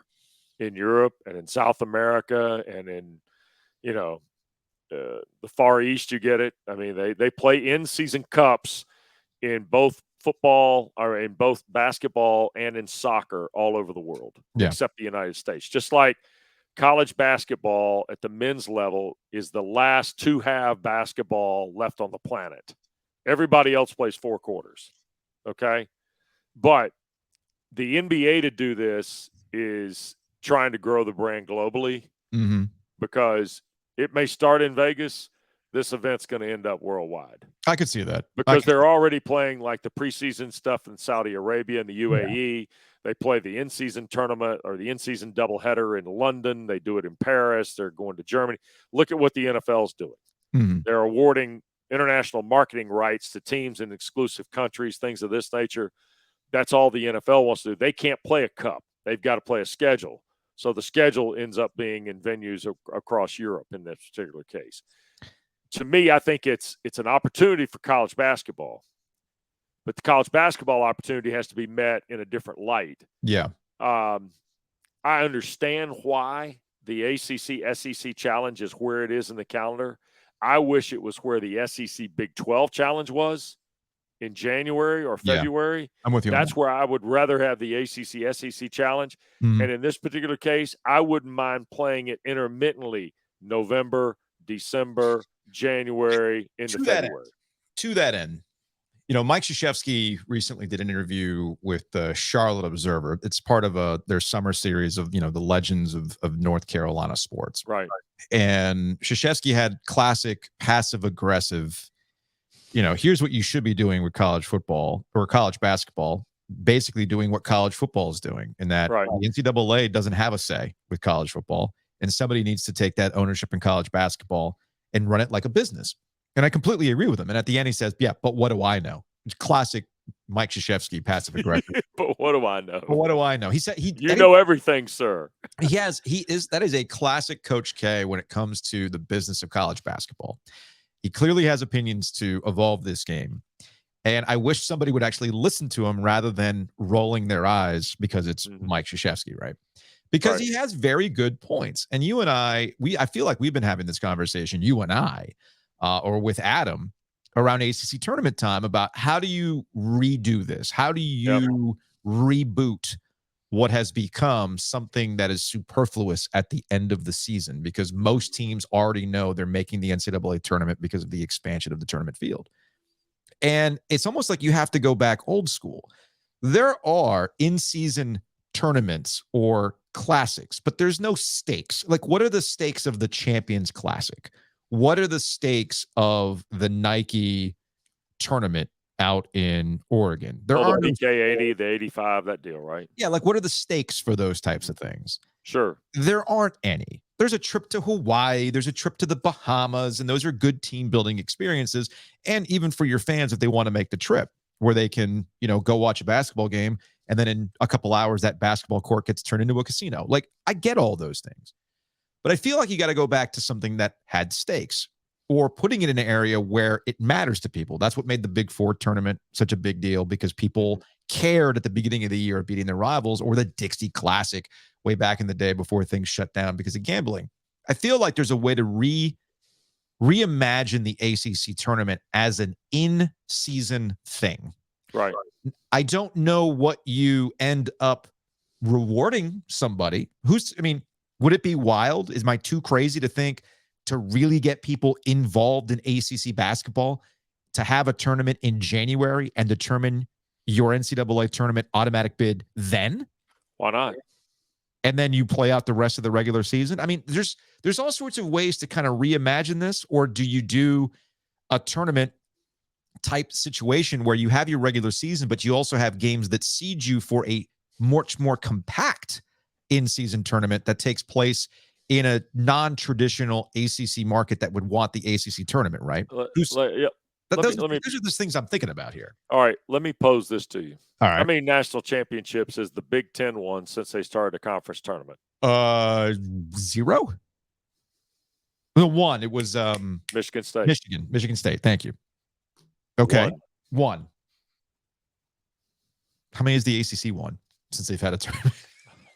in Europe and in South America and in, the Far East. You get it. I mean, they play in-season cups in both football or in both basketball and in soccer all over the world, except the United States. Just like college basketball at the men's level is the last to-have basketball left on the planet. Everybody else plays 4 quarters, okay? But the NBA to do this is trying to grow the brand globally because it may start in Vegas. This event's going to end up worldwide. I could see that. Because they're already playing like the preseason stuff in Saudi Arabia and the UAE. Yeah. They play the in-season tournament or the in-season doubleheader in London. They do it in Paris. They're going to Germany. Look at what the NFL's doing. They're awarding international marketing rights to teams in exclusive countries, things of this nature. That's all the NFL wants to do. They can't play a cup. They've got to play a schedule. So the schedule ends up being in venues across Europe in this particular case. To me, I think it's an opportunity for college basketball. But the college basketball opportunity has to be met in a different light. Yeah. I understand why the ACC SEC challenge is where it is in the calendar. I wish it was where the SEC Big 12 challenge was in January or February. Yeah, I'm with you. That's where I would rather have the ACC SEC challenge. And in this particular case, I wouldn't mind playing it intermittently, November, December, January, into February. To that end, Mike Krzyzewski recently did an interview with the Charlotte Observer. It's part of their summer series of, the legends of North Carolina sports. Right. And Krzyzewski had classic passive-aggressive, here's what you should be doing with college football or college basketball, basically doing what college football is doing, in that the NCAA doesn't have a say with college football, and somebody needs to take that ownership in college basketball and run it like a business. And I completely agree with him. And at the end, he says, yeah, but what do I know? It's classic Mike Krzyzewski passive aggressive. But what do I know? But what do I know? He said you know everything, sir. That is a classic Coach K when it comes to the business of college basketball. He clearly has opinions to evolve this game. And I wish somebody would actually listen to him rather than rolling their eyes because it's Mike Krzyzewski, right? Because he has very good points. And you and I feel like we've been having this conversation, you and I, or with Adam, around ACC tournament time about how do you redo this? How do you reboot what has become something that is superfluous at the end of the season? Because most teams already know they're making the NCAA tournament because of the expansion of the tournament field. And it's almost like you have to go back old school. There are in-season tournaments or classics, but there's no stakes. Like, what are the stakes of the Champions Classic? What are the stakes of the Nike tournament out in Oregon? There are the PK80, the 85, that deal, right? Yeah, like what are the stakes for those types of things? Sure. There aren't any. There's a trip to Hawaii, there's a trip to the Bahamas, and those are good team building experiences. And even for your fans, if they want to make the trip where they can, go watch a basketball game, and then in a couple hours, that basketball court gets turned into a casino. Like, I get all those things. But I feel like you got to go back to something that had stakes or putting it in an area where it matters to people. That's what made the Big Four tournament such a big deal, because people cared at the beginning of the year of beating their rivals, or the Dixie Classic way back in the day before things shut down because of gambling. I feel like there's a way to reimagine the ACC tournament as an in-season thing. Right. I don't know what you end up rewarding somebody would it be wild? Am I too crazy to think to really get people involved in ACC basketball to have a tournament in January and determine your NCAA tournament automatic bid then? Why not? And then you play out the rest of the regular season. I mean, there's all sorts of ways to kind of reimagine this. Or do you do a tournament type situation where you have your regular season, but you also have games that seed you for a much more compact in-season tournament that takes place in a non-traditional ACC market that would want the ACC tournament, right? Those are the things I'm thinking about here. All right, let me pose this to you. All right. How many national championships has the Big Ten won since they started a conference tournament? 0. The one, it was Michigan State. Michigan State. Thank you. Okay, one. How many has the ACC won since they've had a tournament?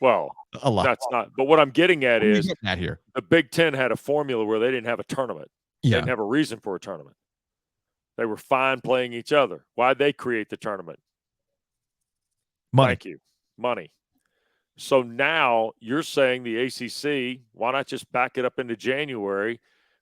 Well, a lot. That's not. But what I'm getting at is here. The Big Ten had a formula where they didn't have a tournament. Yeah. They didn't have a reason for a tournament. They were fine playing each other. Why'd they create the tournament? Money. Thank you. Money. So now you're saying the ACC, why not just back it up into January,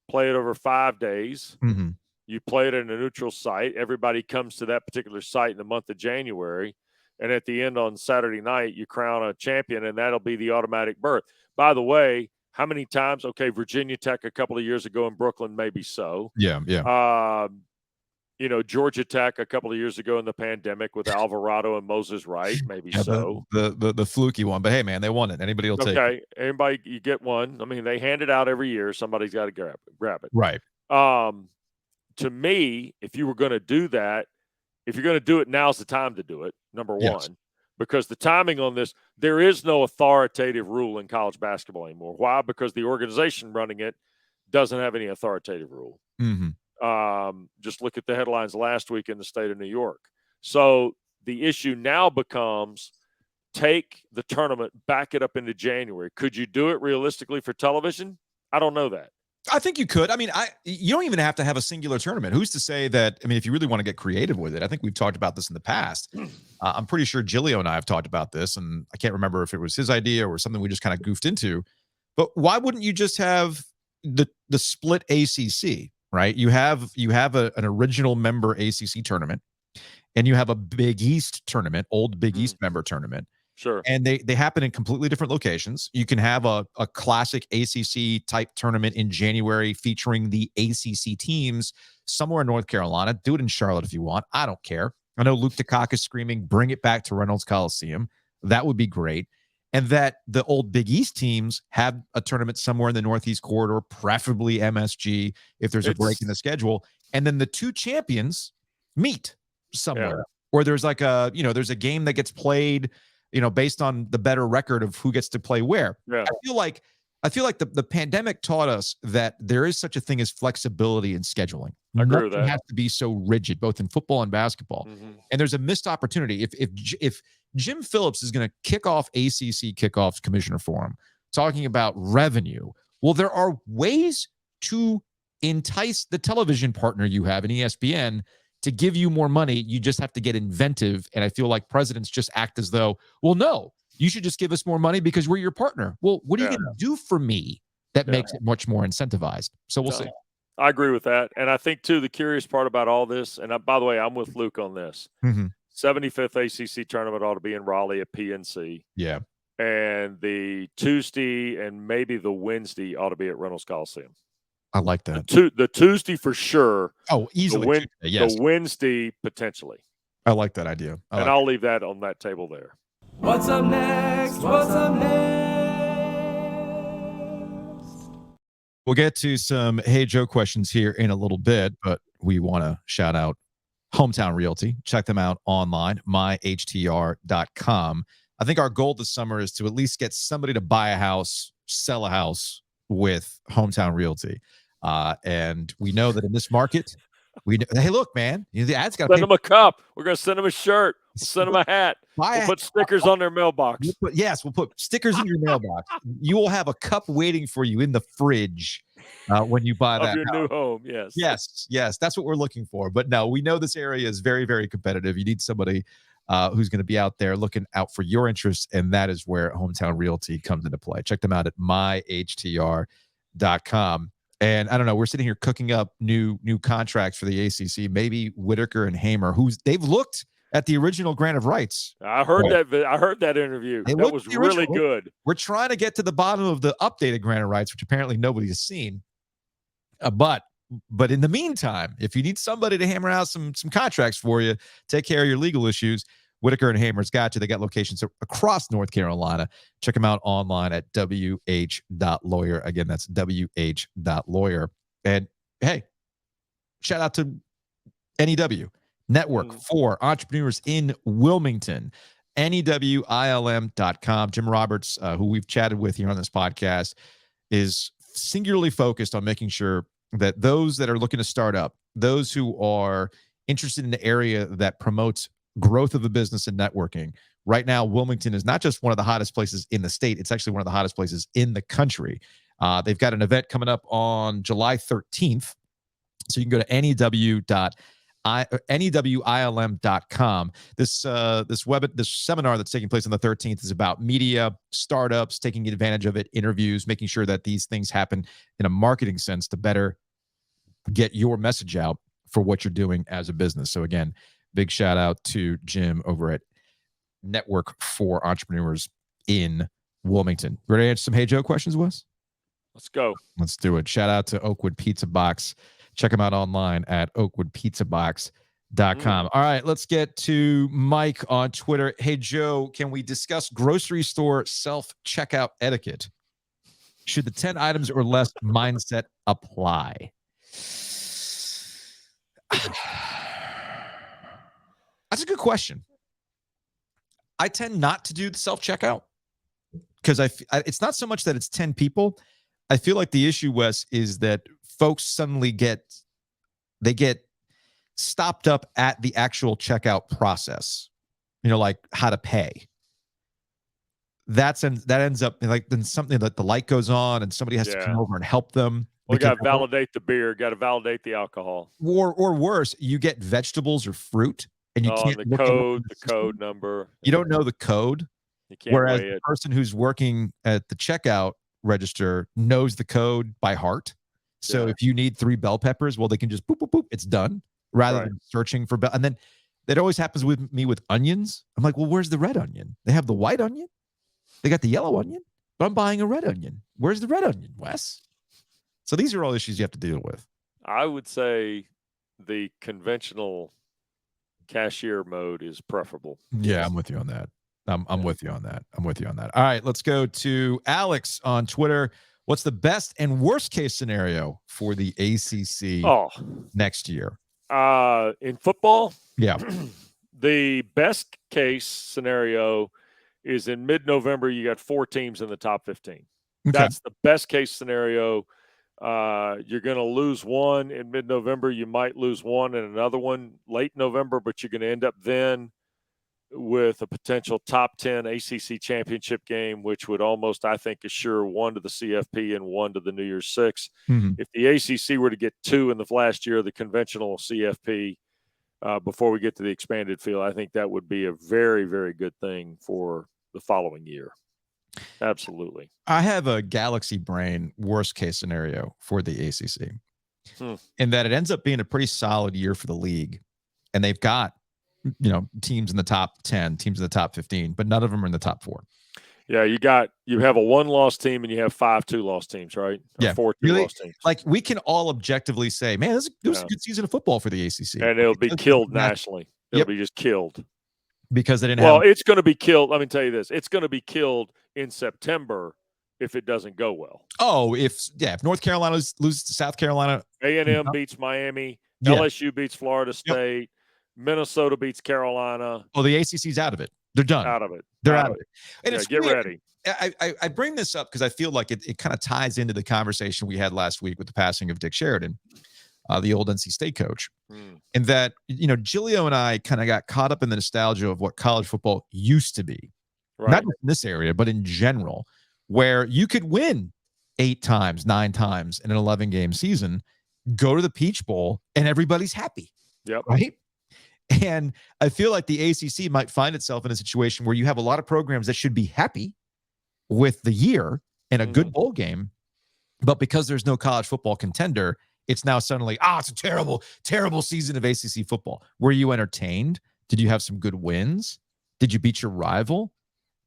play it over 5 days? Mm-hmm. You play it in a neutral site. Everybody comes to that particular site in the month of January. And at the end on Saturday night, you crown a champion, and that'll be the automatic berth. By the way, how many times? Okay, Virginia Tech a couple of years ago in Brooklyn, maybe so. Yeah. Georgia Tech a couple of years ago in the pandemic with Alvarado and Moses Wright, maybe so. The fluky one, but hey, man, they won it. Anybody will take it. Okay, anybody, you get one. I mean, they hand it out every year. Somebody's got to grab it. Right. To me, if you were going to do that, if you're going to do it, now's the time to do it, number one, because the timing on this, there is no authoritative rule in college basketball anymore. Why? Because the organization running it doesn't have any authoritative rule. Mm-hmm. Just look at the headlines last week in the state of New York. So the issue now becomes take the tournament, back it up into January. Could you do it realistically for television? I don't know that. I think you could. I mean, you don't even have to have a singular tournament. Who's to say that? I mean, if you really want to get creative with it, I think we've talked about this in the past. I'm pretty sure Giglio and I have talked about this, and I can't remember if it was his idea or something we just kind of goofed into. But why wouldn't you just have the split ACC, right? You have an original member ACC tournament, and you have a Big East tournament, old Big East member tournament. Sure. And they happen in completely different locations. You can have a classic ACC type tournament in January featuring the ACC teams somewhere in North Carolina. Do it in Charlotte if you want. I don't care. I know Luke DeCock is screaming, bring it back to Reynolds Coliseum. That would be great. And that the old Big East teams have a tournament somewhere in the Northeast corridor, preferably MSG if there's a break in the schedule. And then the two champions meet somewhere. or there's like there's a game that gets played, based on the better record of who gets to play where. Yeah. I feel like the pandemic taught us that there is such a thing as flexibility in scheduling. I agree with Nothing that. has to be so rigid, both in football and basketball. And there's a missed opportunity. If Jim Phillips is going to kick off ACC Kickoff's Commissioner Forum, talking about revenue, well, there are ways to entice the television partner you have in ESPN to give you more money. You just have to get inventive. And I feel like presidents just act as though, well, no, you should just give us more money because we're your partner. Well, what are you going to do for me that makes it much more incentivized? So we'll see. I agree with that. And I think, too, the curious part about all this, and by the way, I'm with Luke on this. 75th ACC tournament ought to be in Raleigh at PNC. Yeah. And the Tuesday and maybe the Wednesday ought to be at Reynolds Coliseum. I like that. The Tuesday for sure. Oh, easily. The Wednesday potentially. I like that idea. I'll leave that on that table there. What's up next? What's up next? We'll get to some Hey Joe questions here in a little bit, but we want to shout out Hometown Realty. Check them out online, myhtr.com. I think our goal this summer is to at least get somebody to buy a house, sell a house with Hometown Realty. And we know that in this market, hey, look, man, the ads got to send them a cup. We're going to send them a shirt. We'll send them a hat. We'll put stickers on their mailbox. We'll put stickers in your mailbox. You will have a cup waiting for you in the fridge when you buy that of your new home. Yes. That's what we're looking for. But no, we know this area is very, very competitive. You need somebody who's going to be out there looking out for your interests, and that is where Hometown Realty comes into play. Check them out at myhtr.com. And I don't know, we're sitting here cooking up new contracts for the ACC. Maybe Whitaker and Hamer, they've looked at the original grant of rights. I heard that interview. That was really good. We're trying to get to the bottom of the updated grant of rights, which apparently nobody has seen. But in the meantime, if you need somebody to hammer out some contracts for you, take care of your legal issues, Whitaker and Hamer's got you. They got locations across North Carolina. Check them out online at wh.lawyer. Again, that's wh.lawyer. And hey, shout out to NEW, Network for Entrepreneurs in Wilmington, newilm.com. Jim Roberts, who we've chatted with here on this podcast, is singularly focused on making sure that those that are looking to start up, those who are interested in the area that promotes growth of the business and networking. Right now, Wilmington is not just one of the hottest places in the state, it's actually one of the hottest places in the country. They've got an event coming up on July 13th. So you can go to newilm.com. This seminar that's taking place on the 13th is about media, startups, taking advantage of it, interviews, making sure that these things happen in a marketing sense to better get your message out for what you're doing as a business. So again, big shout out to Jim over at Network for Entrepreneurs in Wilmington. Ready to answer some Hey Joe questions, Wes? Let's go. Let's do it. Shout out to Oakwood Pizza Box. Check them out online at oakwoodpizzabox.com. All right, let's get to Mike on Twitter. Hey, Joe, can we discuss grocery store self-checkout etiquette? Should the 10 items or less mindset apply? That's a good question. I tend not to do the self-checkout because it's not so much that it's 10 people. I feel like the issue, Wes, is that folks suddenly get stopped up at the actual checkout process, like how to pay. That ends up like then something that the light goes on and somebody has to come over and help them. We got to validate the beer, got to validate the alcohol. Or worse, you get vegetables or fruit and you can't the code number. You don't know the code. You can't whereas the person who's working at the checkout register knows the code by heart. So if you need 3 bell peppers, well, they can just boop, boop, boop. It's done rather than searching for bell. And then that always happens with me with onions. I'm like, well, where's the red onion? They have the white onion. They got the yellow onion, but I'm buying a red onion. Where's the red onion, Wes? So these are all issues you have to deal with. I would say the conventional cashier mode is preferable. Yeah, I'm with you on that. I'm with you on that. All right, let's go to Alex on Twitter. What's the best and worst case scenario for the ACC next year? In football? Yeah. The best case scenario is in mid-November, you got 4 teams in the top 15. Okay. That's the best case scenario. You're going to lose one in mid-November. You might lose one in another one late November, but you're going to end up then with a potential top 10 ACC championship game, which would almost, I think, assure one to the CFP and one to the New Year's Six. Mm-hmm. If the ACC were to get 2 in the last year of the conventional CFP before we get to the expanded field, I think that would be a very, very good thing for the following year. Absolutely. I have a galaxy brain worst case scenario for the ACC in that it ends up being a pretty solid year for the league, and they've got teams in the top 10, teams in the top 15, but none of them are in the top 4. Yeah, you have a 1-loss team and you have 5 2-loss teams, right? Or 4 2-loss teams. Like, we can all objectively say, man, it was a good season of football for the ACC, and it'll be killed nationally. It'll be just killed because they didn't. Well, it's going to be killed. Let me tell you this: it's going to be killed in September if it doesn't go well. Oh, if North Carolina loses to South Carolina, A&M beats Miami, LSU beats Florida State. Minnesota beats Carolina. Oh, the ACC's out of it. They're done. Out of it. They're out of it. And it's get ready. I bring this up because I feel like it kind of ties into the conversation we had last week with the passing of Dick Sheridan, the old NC State coach. And that, Giglio and I kind of got caught up in the nostalgia of what college football used to be. Right. Not just in this area, but in general, where you could win 8 times, 9 times in an 11-game season, go to the Peach Bowl, and everybody's happy. Yep. Right? And I feel like the ACC might find itself in a situation where you have a lot of programs that should be happy with the year and a good bowl game, but because there's no college football contender, it's now suddenly, it's a terrible, terrible season of ACC football. Were you entertained? Did you have some good wins? Did you beat your rival?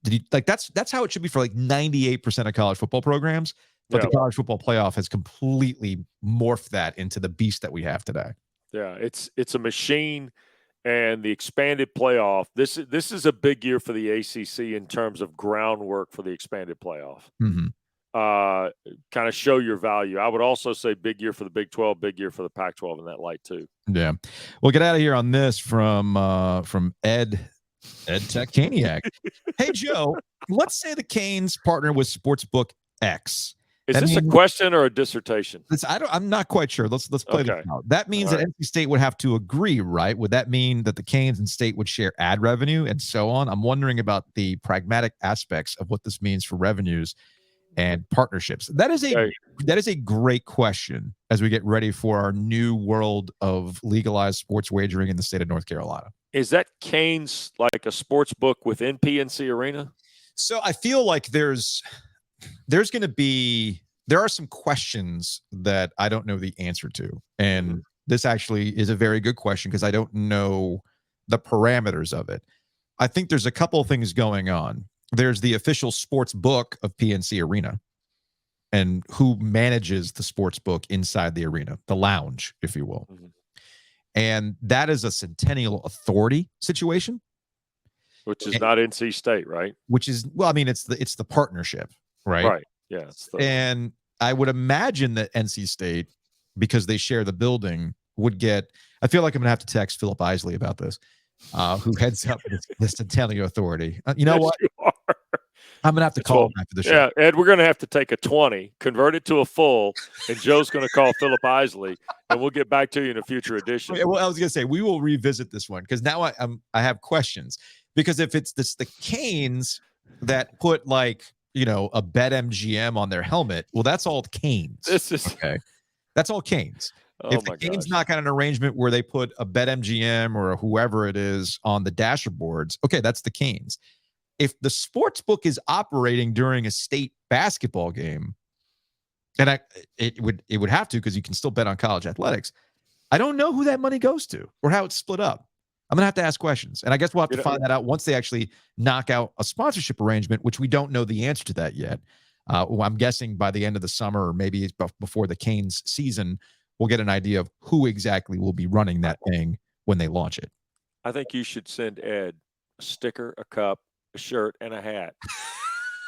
Did you that's how it should be for like 98% of college football programs, but the college football playoff has completely morphed that into the beast that we have today. Yeah, it's a machine. And the expanded playoff, this is a big year for the ACC in terms of groundwork for the expanded playoff. Mm-hmm. Kind of show your value. I would also say big year for the Big 12, big year for the Pac-12 in that light too. Yeah. We'll get out of here on this from Ed Tech Caniac. Hey, Joe, let's say the Canes partner with Sportsbook X. Is this a question or a dissertation? I'm not quite sure. Let's play this out. That means that NC State would have to agree, right? Would that mean that the Canes and State would share ad revenue and so on? I'm wondering about the pragmatic aspects of what this means for revenues and partnerships. That is a great question as we get ready for our new world of legalized sports wagering in the state of North Carolina. Is that Canes like a sports book within PNC Arena? So I feel like there are some questions that I don't know the answer to. And this actually is a very good question because I don't know the parameters of it. I think there's a couple of things going on. There's the official sports book of PNC Arena and who manages the sports book inside the arena, the lounge, if you will. Mm-hmm. And that is a Centennial Authority situation. Which is not NC State, right? Which is, it's the partnership. Right. Right. Yeah. And I would imagine that NC State, because they share the building, would get. I feel like I'm going to have to text Philip Isley about this, who heads up the Centennial Authority. You know what? You are. I'm going to have to call him after the show. Yeah, Ed, we're going to have to take a 20, convert it to a full, and Joe's going to call Philip Isley, and we'll get back to you in a future edition. Well, I was going to say, we will revisit this one because now I have questions. Because if it's the Canes that put a BetMGM on their helmet, well, that's all Canes. Okay. That's all Canes. If the Canes knock out an arrangement where they put a BetMGM or whoever it is on the dasher boards, okay, that's the Canes. If the sports book is operating during a state basketball game, and it would have to because you can still bet on college athletics, I don't know who that money goes to or how it's split up. I'm going to have to ask questions. And I guess we'll have to find that out once they actually knock out a sponsorship arrangement, which we don't know the answer to that yet. I'm guessing by the end of the summer or maybe before the Canes season, we'll get an idea of who exactly will be running that thing when they launch it. I think you should send Ed a sticker, a cup, a shirt, and a hat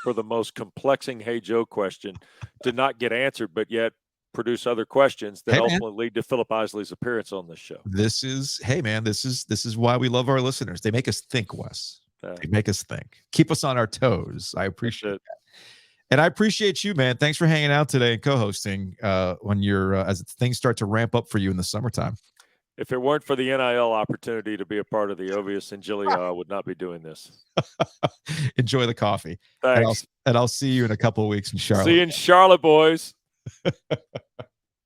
for the most complexing Hey Joe question to not get answered, but yet produce other questions that ultimately lead to Philip Isley's appearance on this show. This is why we love our listeners. They make us think, Wes. They make us think. Keep us on our toes. I appreciate that. And I appreciate you, man. Thanks for hanging out today and co-hosting when you're as things start to ramp up for you in the summertime. If it weren't for the NIL opportunity to be a part of the OVIES and Giglio, I would not be doing this. Enjoy the coffee. Thanks. And I'll see you in a couple of weeks in Charlotte. See you in Charlotte, boys.